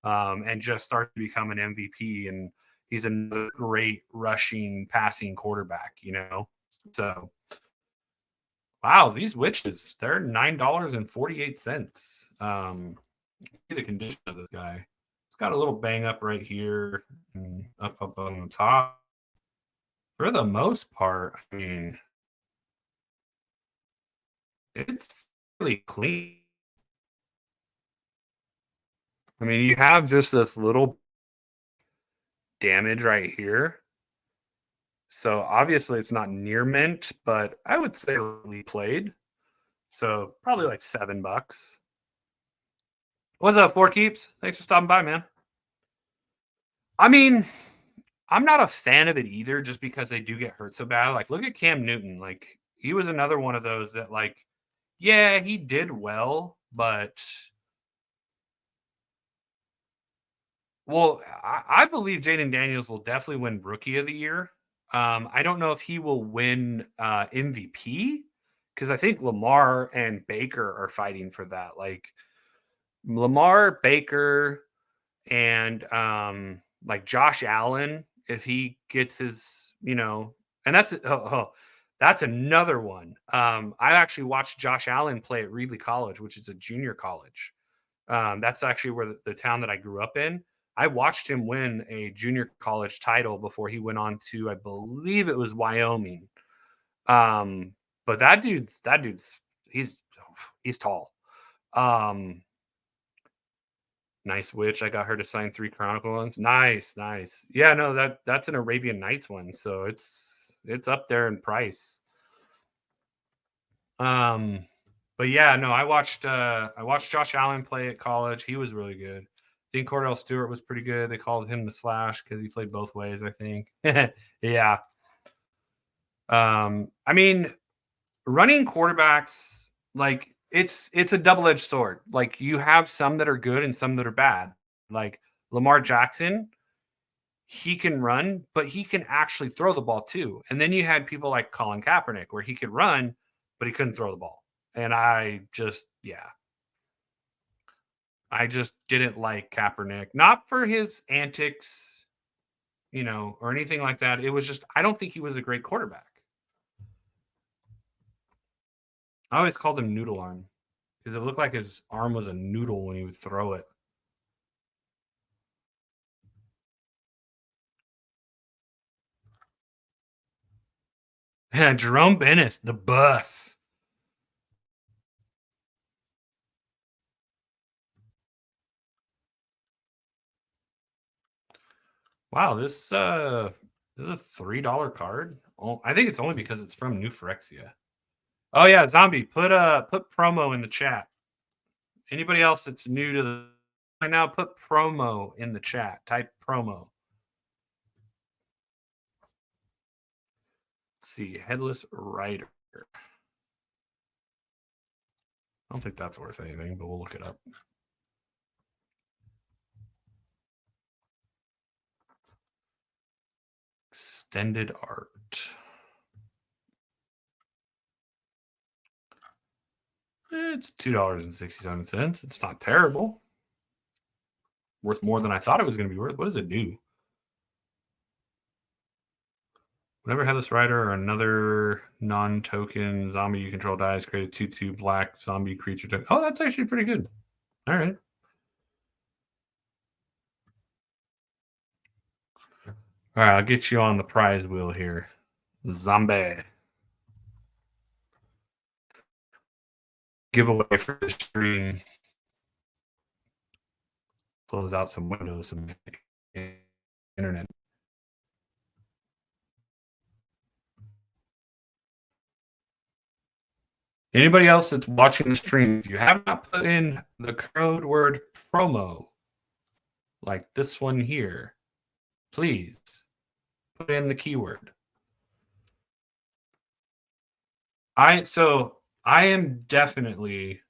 and just starts to become an MVP, and he's a great rushing, passing quarterback, So wow, these witches, they're $9.48. See the condition of this guy. It's got a little bang up right here and up on the top. For the most part, I mean, it's really clean. I mean, you have just this little damage right here. So obviously it's not near mint, but I would say we played. So probably like $7. What's up, Four Keeps? Thanks for stopping by, man. I mean, I'm not a fan of it either, just because they do get hurt so bad. Like, look at Cam Newton. Like, he was another one of those that, like, yeah, he did well, but well, I believe Jaden Daniels will definitely win Rookie of the Year. I don't know if he will win MVP because I think Lamar and Baker are fighting for that. Like Lamar, Baker, and like Josh Allen, if he gets his, and that's another one. I actually watched Josh Allen play at Reedley College, which is a junior college. That's actually where the town that I grew up in. I watched him win a junior college title before he went on to, I believe it was Wyoming. But that dude's he's tall. Nice witch. I got her to sign 3 Chronicle ones. Nice, nice. Yeah, no, that's an Arabian Nights one, so it's up there in price. But yeah, no, I watched Josh Allen play at college. He was really good. I think Cordell Stewart was pretty good. They called him the Slash because he played both ways, I think. Yeah. I mean, running quarterbacks, like it's a double-edged sword. Like you have some that are good and some that are bad. Like Lamar Jackson, he can run, but he can actually throw the ball too. And then you had people like Colin Kaepernick where he could run, but he couldn't throw the ball. And I just didn't like Kaepernick, not for his antics, or anything like that. It was just, I don't think he was a great quarterback. I always called him Noodle Arm because it looked like his arm was a noodle when he would throw it. Jerome Bennis, the bus. Wow, this is a $3 card. Oh, I think it's only because it's from New Phyrexia. Oh yeah, Zombie, put promo in the chat. Anybody else that's new to the right now, put promo in the chat. Type promo. Let's see, Headless Rider. I don't think that's worth anything, but we'll look it up. Extended art. It's $2.67. It's not terrible. Worth more than I thought it was going to be worth. What does it do? Whenever Headless Rider or another non-token zombie you control dies, create a 2/2 black zombie creature. Oh, that's actually pretty good. All right. All right, I'll get you on the prize wheel here. Zombie. Giveaway for the stream. Close out some windows and internet. Anybody else that's watching the stream, if you have not put in the code word promo, like this one here, please put in the keyword. I am definitely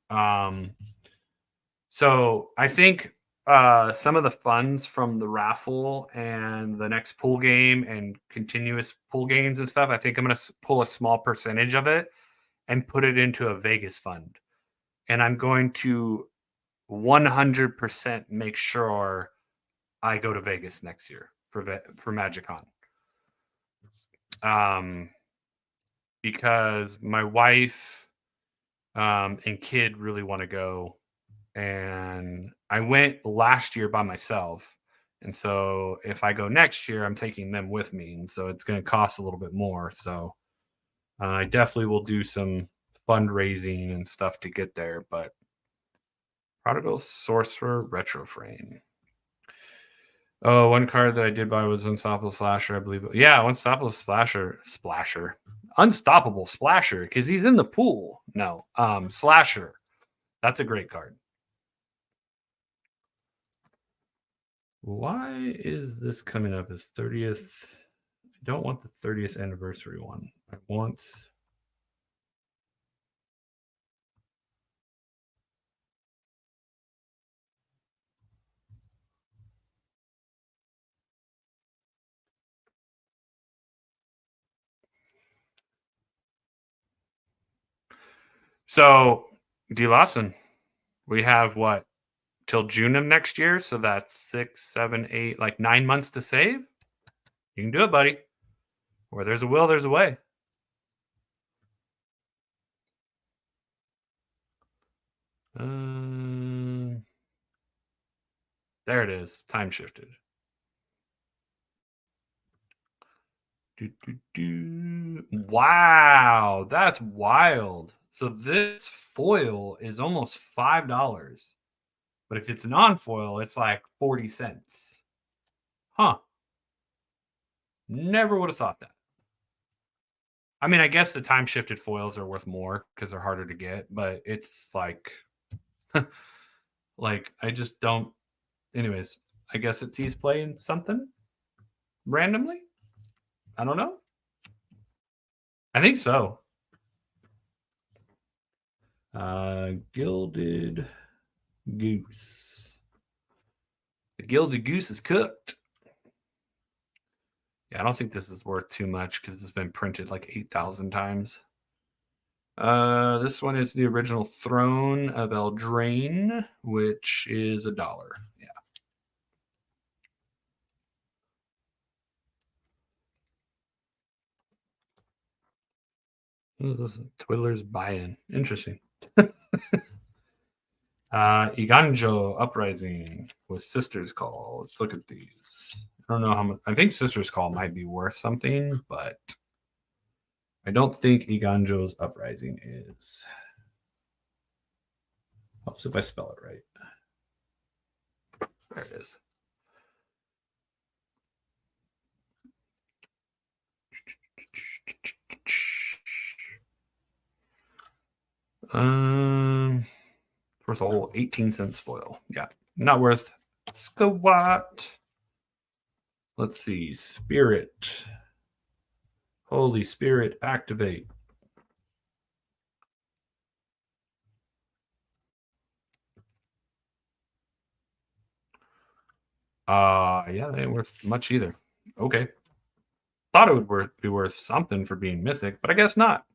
so I think some of the funds from the raffle and the next pool game and continuous pool games and stuff, I think I'm going to pull a small percentage of it and put it into a Vegas fund. And I'm going to 100% make sure I go to Vegas next year for MagicCon. Because my wife and kid really want to go. And I went last year by myself. And so if I go next year, I'm taking them with me. And so it's going to cost a little bit more. So I definitely will do some fundraising and stuff to get there. But Prodigal Sorcerer Retro Frame. Oh, one card that I did buy was Unstoppable Slasher, I believe. Yeah, Unstoppable Splasher. Unstoppable Splasher, because he's in the pool. No, Slasher. That's a great card. Why is this coming up as 30th? I don't want the 30th anniversary one. I want. So, D. Lawson, we have what till June of next year? So that's 6, 7, 8, like 9 months to save. You can do it, buddy. Where there's a will, there's a way. There it is. Time shifted. Wow, that's wild. So this foil is almost $5. But if it's non-foil, it's like 40 cents. Huh. Never would have thought that. I mean, I guess the time shifted foils are worth more because they're harder to get, but it's like like I just don't. Anyways, I guess it's he's playing something randomly. I don't know. I think so. Gilded Goose. The Gilded Goose is cooked. Yeah, I don't think this is worth too much because it's been printed like 8,000 times. This one is the original Throne of Eldraine, which is $1. Yeah. This is Twiddler's buy-in. Interesting. Iganjo Uprising with Sister's Call. Let's look at these. I don't know how much. I think Sister's Call might be worth something, but I don't think Iganjo's Uprising is. Helps if I spell it right. There it is. Worth a whole 18 cents foil. Yeah, not worth squat. Let's see. Spirit. Holy Spirit, activate. Yeah, they ain't worth much either. Okay. Thought it would be worth something for being mythic, but I guess not.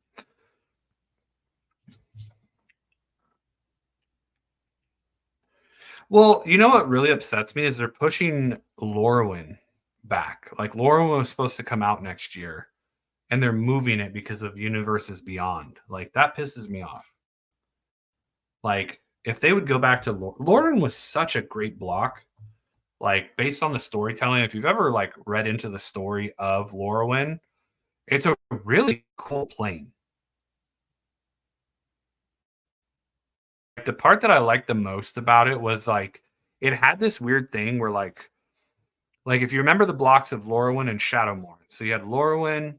Well, you know what really upsets me is they're pushing Lorwyn back. Like Lorwyn was supposed to come out next year, and they're moving it because of Universes Beyond. Like that pisses me off. Like if they would go back to Lorwyn was such a great block. Like based on the storytelling, if you've ever like read into the story of Lorwyn, it's a really cool plane. The part that I liked the most about it was like it had this weird thing where like if you remember the blocks of Lorwyn and Shadowmourne. So you had Lorwyn,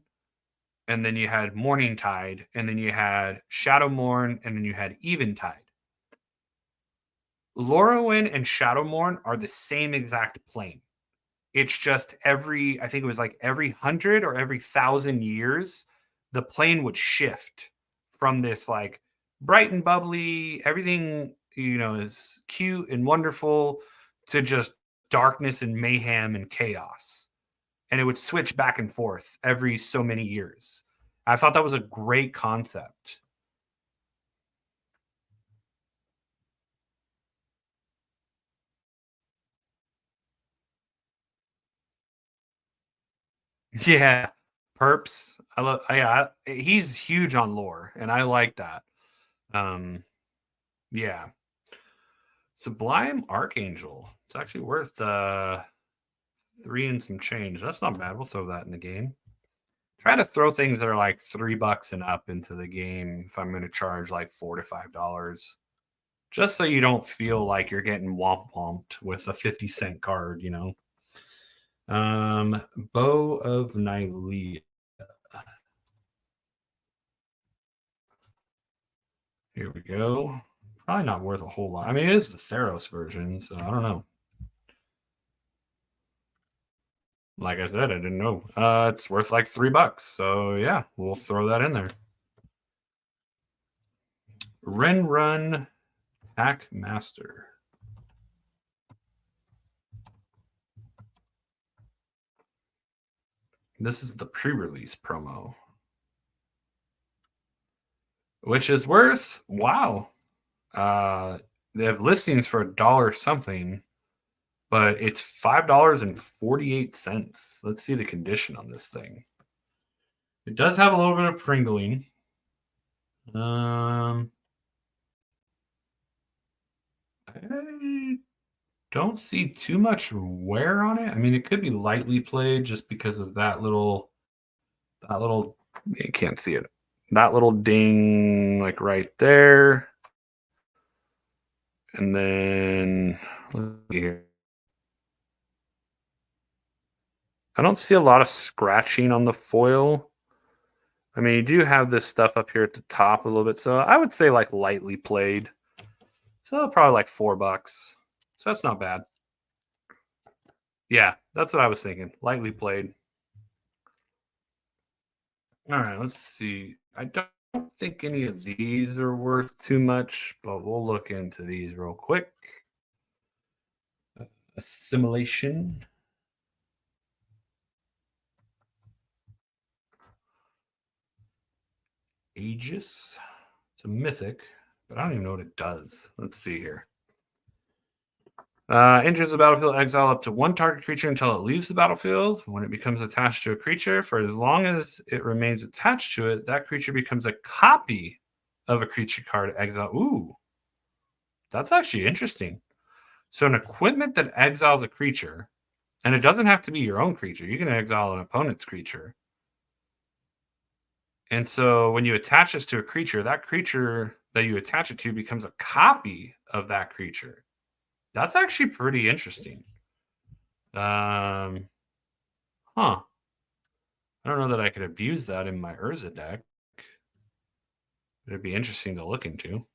and then you had Morningtide, and then you had Shadowmourne, and then you had Eventide. Lorwyn and Shadowmourne are the same exact plane. It's just I think it was like every 100 or every 1,000 years, the plane would shift from this like bright and bubbly, everything, is cute and wonderful to just darkness and mayhem and chaos. And it would switch back and forth every so many years. I thought that was a great concept. Yeah, Perps. I love. Yeah, he's huge on lore, and I like that. Um, yeah, Sublime Archangel. It's actually worth 3 and some change. That's not bad. We'll throw that in the game. Try to throw things that are like $3 and up into the game if I'm going to charge like $4 to $5, just so you don't feel like you're getting womp womped with a 50-cent card. Bow of Nylea. Here we go. Probably not worth a whole lot. I mean, it is the Theros version, so I don't know. Like I said, I didn't know. It's worth like $3. So yeah, we'll throw that in there. Ren Run Pack Master. This is the pre-release promo, which is worth, wow. They have listings for $1 something, but it's $5.48. Let's see the condition on this thing. It does have a little bit of pringling. I don't see too much wear on it. I mean, it could be lightly played just because of that little, you can't see it. That little ding, like right there. And then, let's see here. I don't see a lot of scratching on the foil. I mean, you do have this stuff up here at the top a little bit. So I would say like lightly played. So probably like $4. So that's not bad. Yeah, that's what I was thinking. Lightly played. All right, let's see. I don't think any of these are worth too much, but we'll look into these real quick. Assimilation. Aegis. It's a mythic, but I don't even know what it does. Let's see here. Enters the battlefield, exile up to one target creature until it leaves the battlefield. When it becomes attached to a creature, for as long as it remains attached to it, that creature becomes a copy of a creature card exile. Ooh, that's actually interesting. So an equipment that exiles a creature, and it doesn't have to be your own creature. You can exile an opponent's creature. And so when you attach this to a creature, that creature that you attach it to becomes a copy of that creature. That's actually pretty interesting. Huh. I don't know that I could abuse that in my Urza deck. It'd be interesting to look into.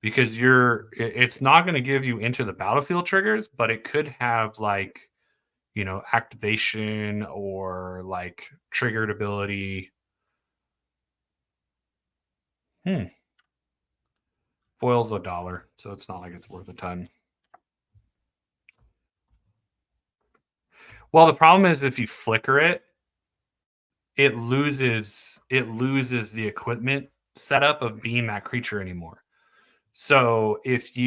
Because it's not going to give you into the battlefield triggers, but it could have like, activation or like triggered ability. Foil's $1, so it's not like it's worth a ton. Well, the problem is if you flicker it, it loses the equipment setup of being that creature anymore. So if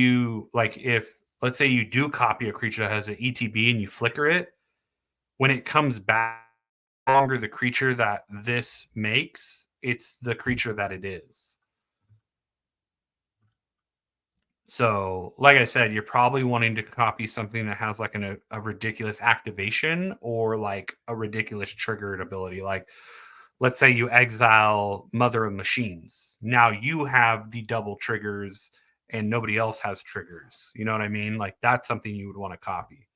let's say you do copy a creature that has an ETB and you flicker it, when it comes back, no longer the creature that this makes, it's the creature that it is. So, like I said, you're probably wanting to copy something that has like a ridiculous activation or like a ridiculous triggered ability. Like, let's say you exile Mother of Machines. Now you have the double triggers and nobody else has triggers. You know what I mean? Like, that's something you would want to copy.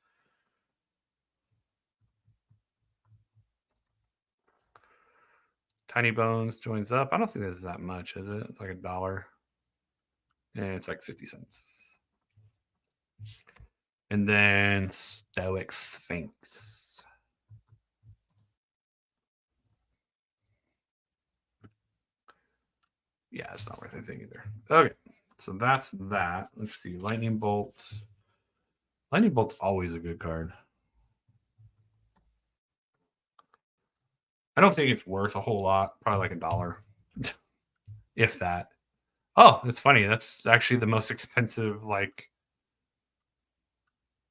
Tiny Bones joins up. I don't think this is that much, is it? It's like $1. And it's like 50 cents. And then Stoic Sphinx. Yeah, it's not worth anything either. Okay, so that's that. Let's see. Lightning Bolt. Lightning Bolt's always a good card. I don't think it's worth a whole lot. Probably like $1. If that. Oh, it's funny. That's actually the most expensive, like.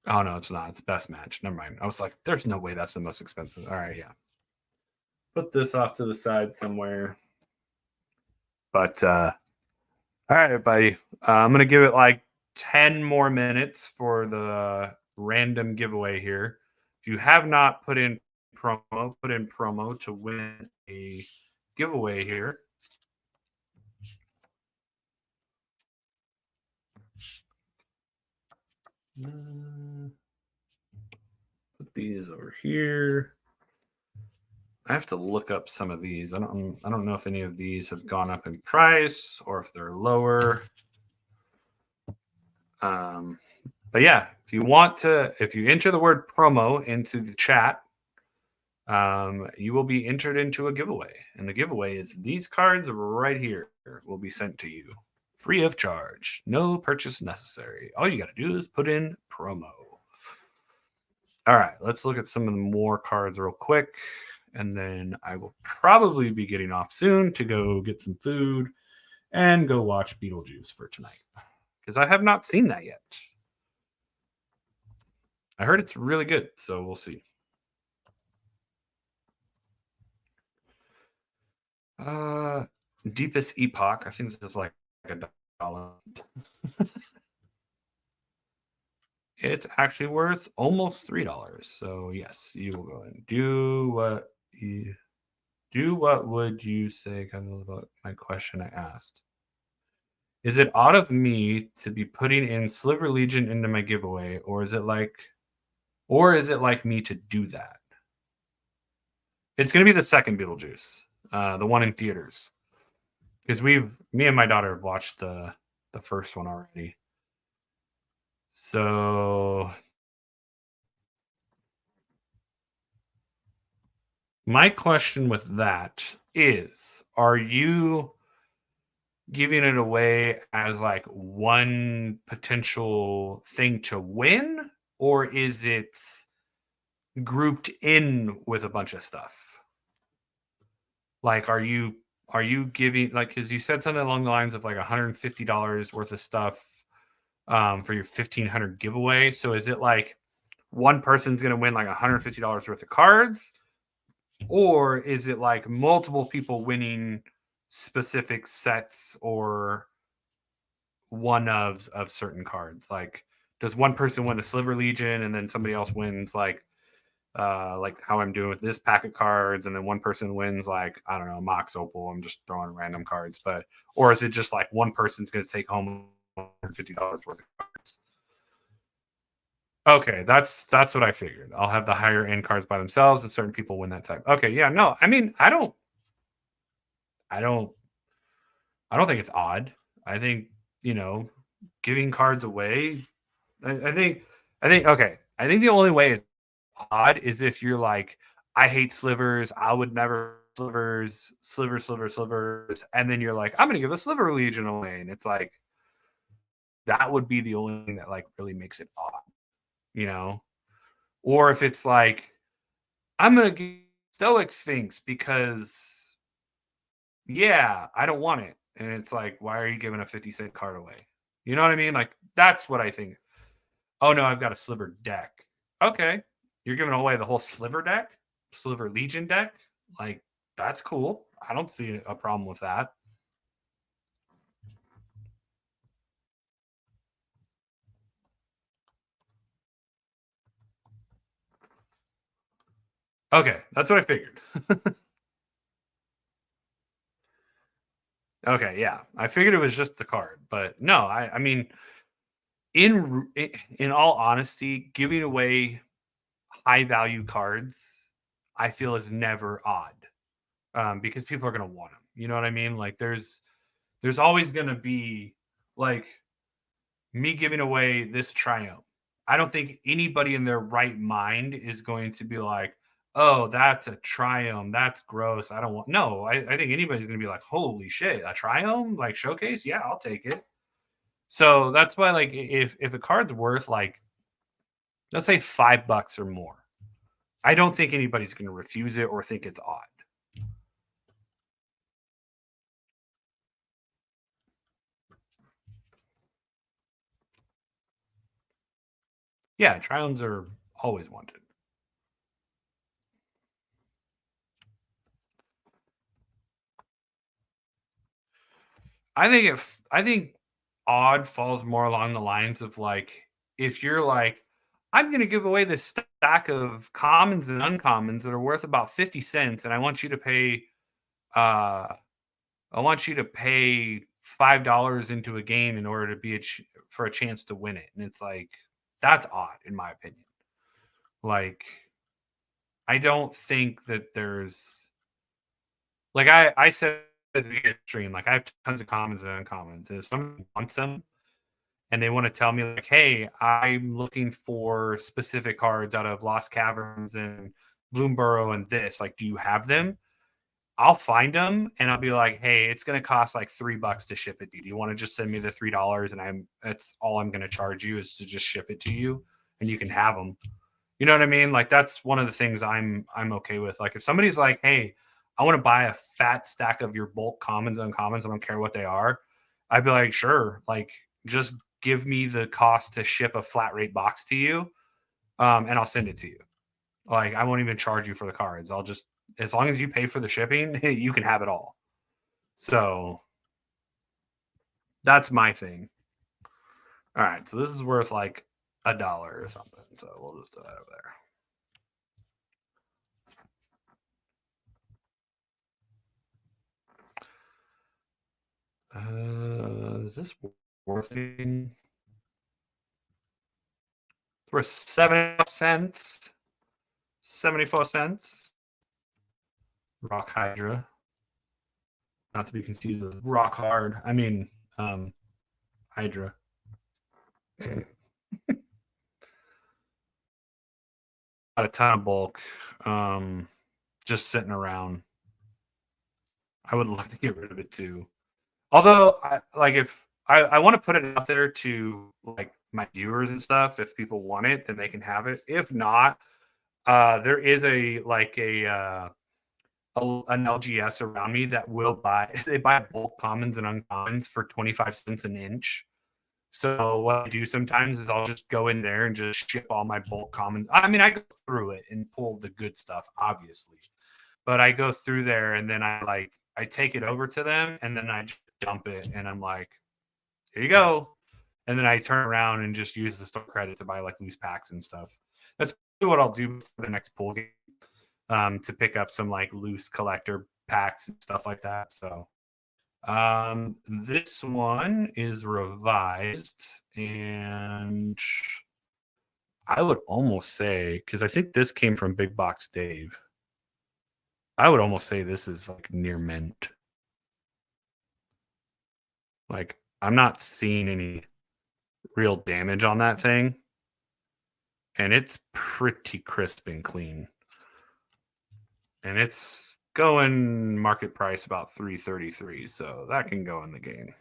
Oh, no, it's not. It's best match. Never mind. I was like, there's no way that's the most expensive. All right, yeah. Put this off to the side somewhere. But, all right, everybody. I'm going to give it like 10 more minutes for the random giveaway here. If you have not put in promo to win a giveaway here. Put these over here. I have to look up some of these. I don't know if any of these have gone up in price or if they're lower. But But yeah, if you enter the word promo into the chat, you will be entered into a giveaway. And the giveaway is these cards right here will be sent to you free of charge. No purchase necessary. All you got to do is put in promo. All right, let's look at some of the more cards real quick. And then I will probably be getting off soon to go get some food and go watch Beetlejuice for tonight. Because I have not seen that yet. I heard it's really good, so we'll see. Deepest Epoch. I think this is like $1. It's actually worth almost $3. So yes, you will go and do what you do. What would you say kind of about my question I asked? Is it odd of me to be putting in Sliver Legion into my giveaway, or is it like me to do that? It's going to be the second Beetlejuice, the one in theaters, because me and my daughter have watched the first one already. So my question with that is, are you giving it away as like one potential thing to win, or is it grouped in with a bunch of stuff? Like, are you giving, like, because you said something along the lines of like $150 worth of stuff for your 1,500 giveaway? So is it like one person's going to win like $150 worth of cards, or is it like multiple people winning specific sets or one of certain cards? Like, does one person win a Sliver Legion and then somebody else wins like how I'm doing with this pack of cards, and then one person wins like, I don't know, Mox Opal. I'm just throwing random cards, or is it just like one person's going to take home $150 worth of cards? Okay, that's what I figured. I'll have the higher end cards by themselves, and certain people win that type. Okay, yeah, no, I mean, I don't think it's odd. I think, giving cards away. I think okay. I think the only way it's odd is if you're like, I hate slivers. I would never slivers, slivers, and then you're like, I'm gonna give a Sliver Legion away, and it's like, that would be the only thing that like really makes it odd, Or if it's like, I'm gonna give Stoic Sphinx because, yeah, I don't want it, and it's like, why are you giving a 50-cent card away? You know what I mean? Like, that's what I think. Oh no, I've got a Sliver deck. Okay, you're giving away the whole Sliver deck, Sliver Legion deck. Like, that's cool. I don't see a problem with that. Okay, that's what I figured. Okay, yeah, I figured it was just the card, but no, I mean, in all honesty, giving away high value cards, I feel is never odd, because people are going to want them. You know what I mean? Like, there's always going to be like me giving away this Triumph. I don't think anybody in their right mind is going to be like, oh, that's a Triumph. That's gross. I don't want. No, I think anybody's going to be like, holy shit, a Triumph like showcase? Yeah, I'll take it. So that's why, like, if a card's worth like, let's say $5 or more, I don't think anybody's going to refuse it or think it's odd. Yeah, Triumphs are always wanted. I think odd falls more along the lines of like, if you're like, I'm going to give away this stack of commons and uncommons that are worth about 50 cents, and I want you to pay $5 into a game in order to be for a chance to win it. And it's like, that's odd in my opinion. Like, I don't think that there's, like, I said at the stream, like, I have tons of commons and uncommons, and if someone wants them and they want to tell me like, hey, I'm looking for specific cards out of Lost Caverns and Bloomburrow and this, like, do you have them? I'll find them and I'll be like, hey, it's going to cost like $3 to ship it to you. Do you want to just send me the $3 and that's all I'm going to charge you is to just ship it to you and you can have them. You know what I mean? Like that's one of the things I'm okay with. Like if somebody's like, hey, I want to buy a fat stack of your bulk commons and uncommons, I don't care what they are. I'd be like, sure, like just give me the cost to ship a flat rate box to you, and I'll send it to you. Like I won't even charge you for the cards. I'll just, as long as you pay for the shipping, you can have it all. So that's my thing. All right, so this is worth like $1 or something. So we'll just throw that over there. Is this worth anything? It's worth 70 cents. 74 cents. Rock Hydra. Not to be confused with Rock Hard. I mean, Hydra. Got a ton of bulk. Just sitting around. I would love to get rid of it too. Although, if I want to put it out there to like my viewers and stuff, if people want it, then they can have it. If not, there is an LGS around me that will buy. They buy bulk commons and uncommons for 25 cents an inch. So what I do sometimes is I'll just go in there and just ship all my bulk commons. I mean, I go through it and pull the good stuff, obviously, but I go through there and then I take it over to them and then I just dump it and I'm like, here you go. And then I turn around and just use the store credit to buy like loose packs and stuff. That's what I'll do for the next pool game, to pick up some like loose collector packs and stuff like that. So this one is revised, and I would almost say, because I think this came from Big Box Dave, I would almost say this is like near mint. Like I'm not seeing any real damage on that thing, and it's pretty crisp and clean, and it's going market price about 333, so that can go in the game.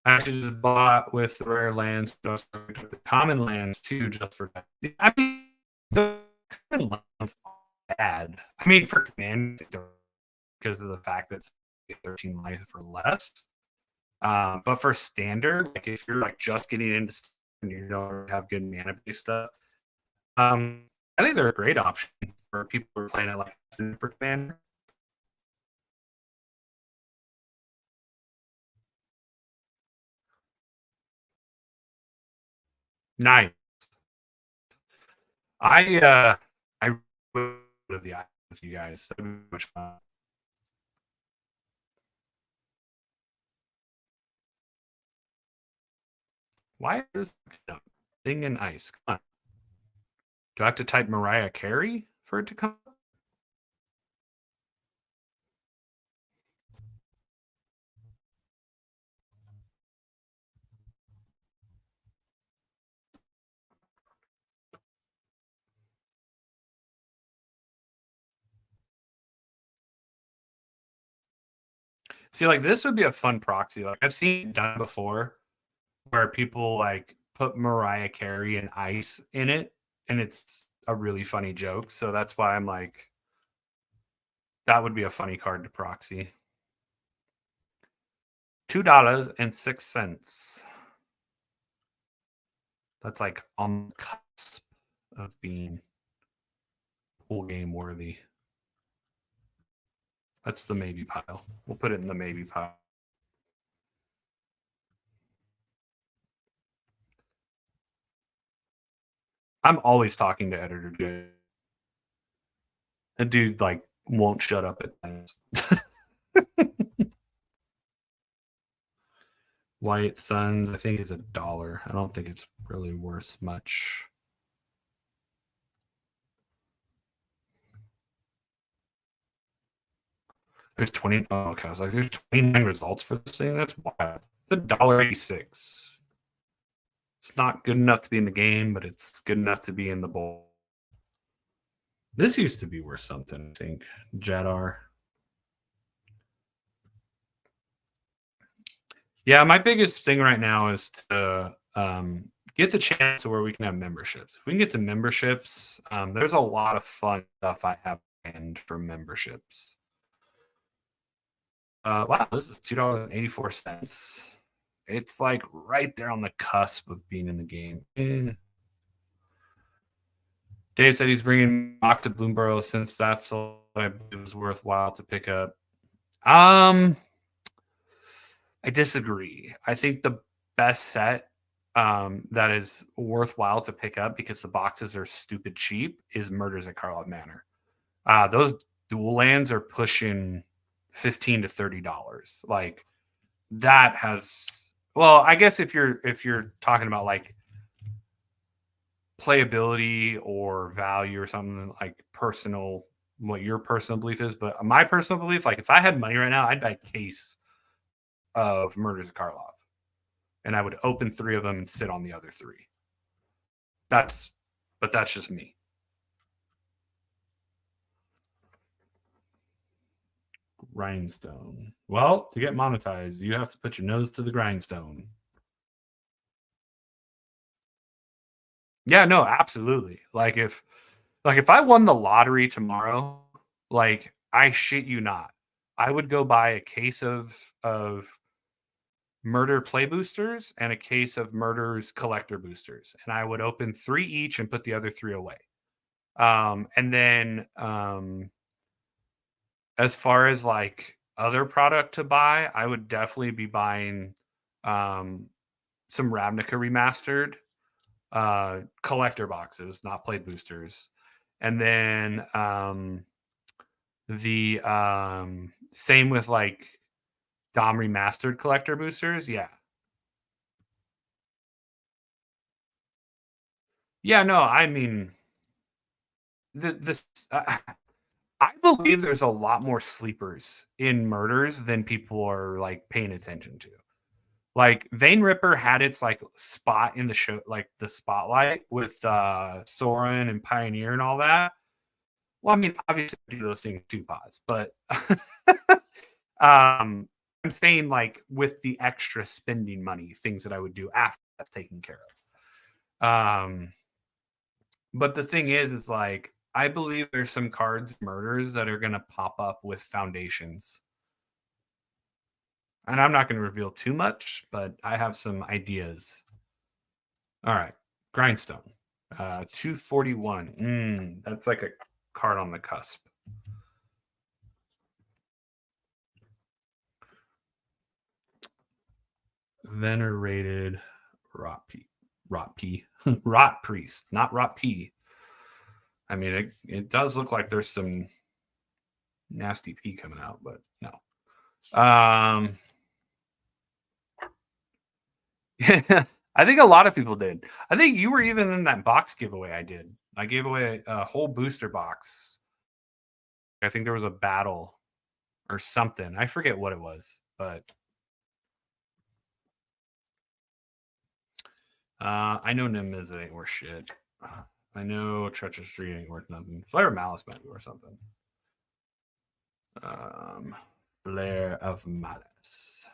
I actually just bought with the rare lands, but I took the common lands too, just for that. I mean, the common lands aren't bad. I mean, for command, because of the fact that it's 13 life or less. But for standard, like if you're like just getting into and you don't have good mana based stuff, I think they're a great option for people who are playing it like for commander. Nice. I would have the island with you guys. That'd be much fun. Why is this thing in ice? Come on. Do I have to type Mariah Carey for it to come? See, like this would be a fun proxy. Like I've seen it done before, where people like put Mariah Carey and ice in it, and it's a really funny joke. So that's why I'm like, that would be a funny card to proxy. $2.06. That's like on the cusp of being pool game worthy. That's the maybe pile. We'll put it in the maybe pile. I'm always talking to Editor J. That dude like won't shut up at times. White Suns, I think, is $1. I don't think it's really worth much. There's 20. Oh, okay. I was like, there's 29 results for this thing. That's wild. It's $1.86. It's not good enough to be in the game, but it's good enough to be in the bowl. This used to be worth something, I think. Jadar. Yeah, my biggest thing right now is to get the chance to where we can have memberships. If we can get to memberships, there's a lot of fun stuff I have planned for memberships. Wow, this is $2.84. It's like right there on the cusp of being in the game. Dave said he's bringing Mock to Bloomburrow since that's what I believe is worthwhile to pick up. I disagree. I think the best set that is worthwhile to pick up because the boxes are stupid cheap is Murders at Karlov Manor. Those dual lands are pushing $15 to $30. Like that has, well, I guess if you're talking about like playability or value or something like personal, what your personal belief is, but my personal belief, like if I had money right now, I'd buy a case of Murders of Karlov, and I would open 3 of them and sit on the other 3. That's just me. Grindstone. Well, to get monetized, you have to put your nose to the grindstone. Yeah, no, absolutely. Like if I won the lottery tomorrow, like I shit you not, I would go buy a case of Murder play boosters and a case of Murder's collector boosters, and I would open 3 each and put the other 3 away. And then as far as like other product to buy, I would definitely be buying some Ravnica remastered collector boxes, not plate boosters. And then the same with like Dom remastered collector boosters. Yeah. Yeah, no, I mean, this I believe there's a lot more sleepers in Murders than people are like paying attention to. Like Vein Ripper had its like spot in the show, like the spotlight with Soren and Pioneer and all that. Well, I mean, obviously I do those things too, Paz, but I'm saying like with the extra spending money, things that I would do after that's taken care of. But the thing is like I believe there's some cards Murders that are gonna pop up with foundations. And I'm not going to reveal too much, but I have some ideas. All right. Grindstone. 241. That's like a card on the cusp. Venerated Rot Priest, not Rot P. I mean, it does look like there's some nasty P coming out, but no. I think a lot of people did. I think you were even in that box giveaway I did. I gave away a whole booster box. I think there was a battle or something. I forget what it was, but I know Nimbus ain't worth shit. I know Treacherous Street ain't worth nothing. Flare of Malice might be worth something. Flare of Malice.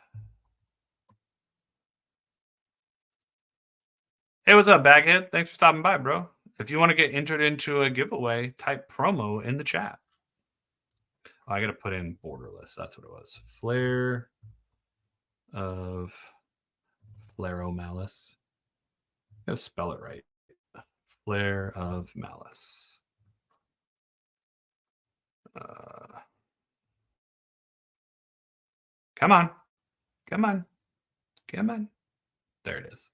Hey, what's up, Baghead? Thanks for stopping by, bro. If you want to get entered into a giveaway, type promo in the chat. Oh, I got to put in Borderless. That's what it was. Flare of Flare Malice. I got to spell it right. Flare of Malice. Come on. Come on. Come on. There it is.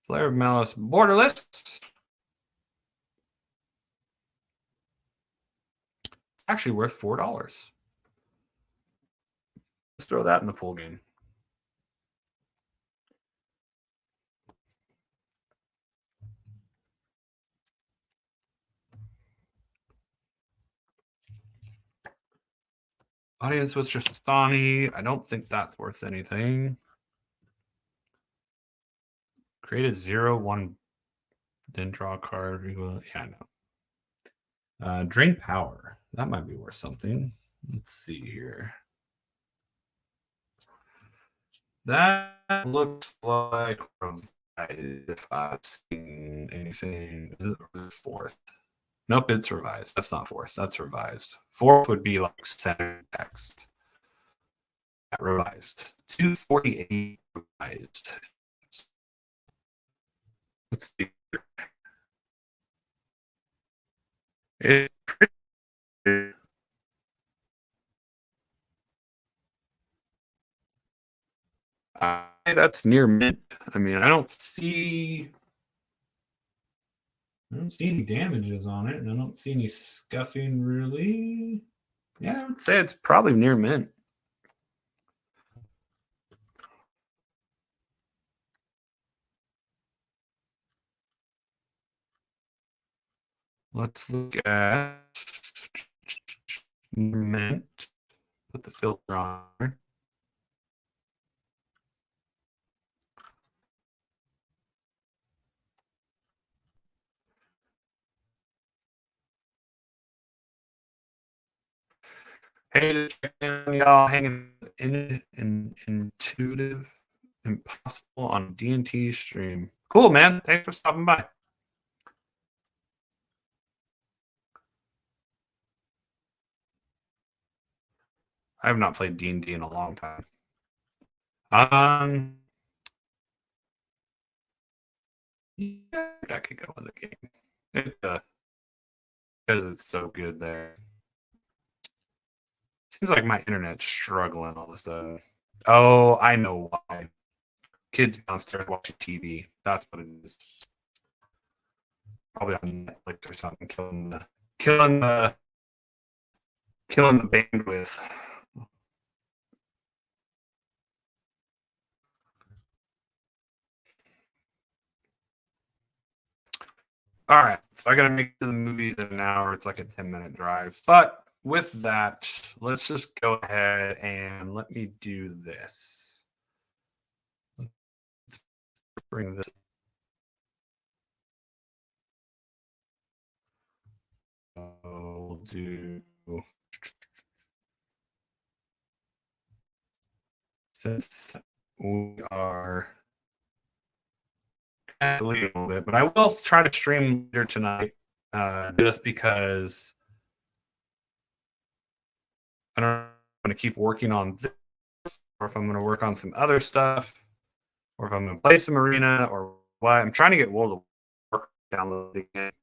Flare of Malice Borderless. Actually worth $4. Let's throw that in the pool game. Audience with Tristani. I don't think that's worth anything. Create a 0/1, then draw a card. Yeah, I know. Drain power. That might be worth something. Let's see here. That looks like if I've seen anything. Is it fourth? Nope, it's revised. That's not fourth. That's revised. Fourth would be like center text. Revised. 248 revised. Let's see. It's pretty. That's near mint. I mean, I don't see any damages on it, and I don't see any scuffing really. Yeah, I would say it's probably near mint. Let's look at mint. Put the filter on. Hey, just checking y'all hanging in intuitive impossible on D&T stream. Cool, man. Thanks for stopping by. I have not played D&D in a long time. Yeah, that could go in the game. Because it's so good there. Seems like my internet's struggling all of a sudden. Oh, I know why. Kids downstairs watching TV. That's what it is. Probably on Netflix or something, killing the bandwidth. All right, so I got to make it to the movies in an hour. It's like a 10-minute drive. But with that, let's just go ahead and let me do this. Let's bring this. We'll do. Since we are a little bit, but I will try to stream later tonight, just because I don't know if I'm going to keep working on this, or if I'm going to work on some other stuff, or if I'm going to play some Arena, or what. I'm trying to get World of Warcraft downloading it.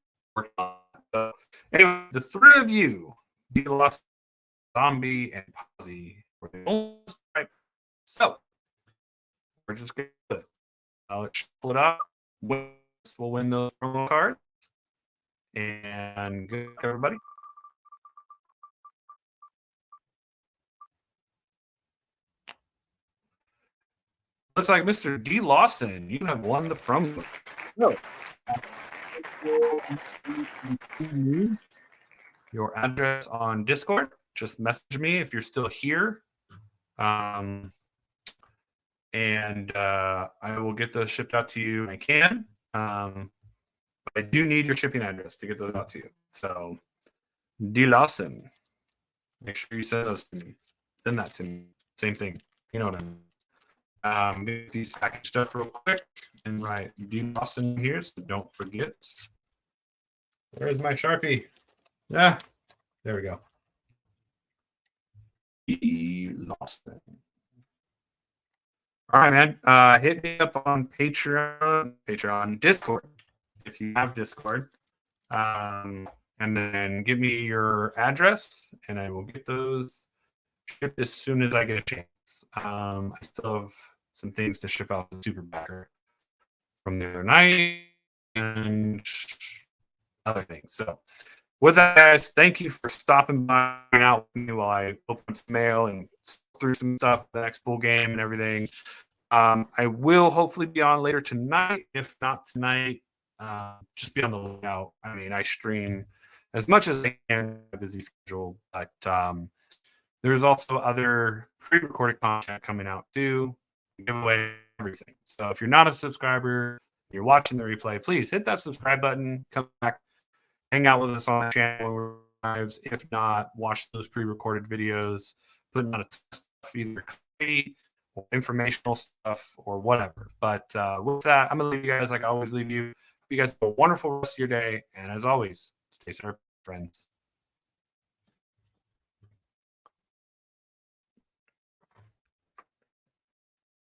So, anyway, the three of you, D-Lost, Zombie, and Posy, were the only right. So we're just going to do it. I'll pull it up. We'll win those promo cards. And good luck, everybody. Looks like Mr. D. Lawson, you have won the promo. No. Your address on Discord. Just message me if you're still here. And I will get those shipped out to you when I can. But I do need your shipping address to get those out to you. So, D. Lawson, make sure you send those to me. Send that to me. Same thing. You know what I mean. Get these packaged up real quick and write D. Lawson here, so don't forget. Where's my Sharpie? Yeah, there we go. D. Lawson. All right, man. Hit me up on Patreon, Discord, if you have Discord. And then give me your address, and I will get those shipped as soon as I get a chance. I still have some things to ship out to Super Backer from the other night and other things. So with that, guys, thank you for stopping by and out with me while I open some mail and through some stuff, the next bowl game and everything. I will hopefully be on later tonight. If not tonight, just be on the lookout. I mean, I stream as much as I can, a busy schedule, but There's also other pre-recorded content coming out too. We give away everything. So if you're not a subscriber, you're watching the replay, please hit that subscribe button, come back, hang out with us on the channel. If not, watch those pre-recorded videos, putting out a ton of stuff, either or informational stuff or whatever. But with that, I'm gonna leave you guys like I always leave you. You guys have a wonderful rest of your day, and as always, stay safe, friends.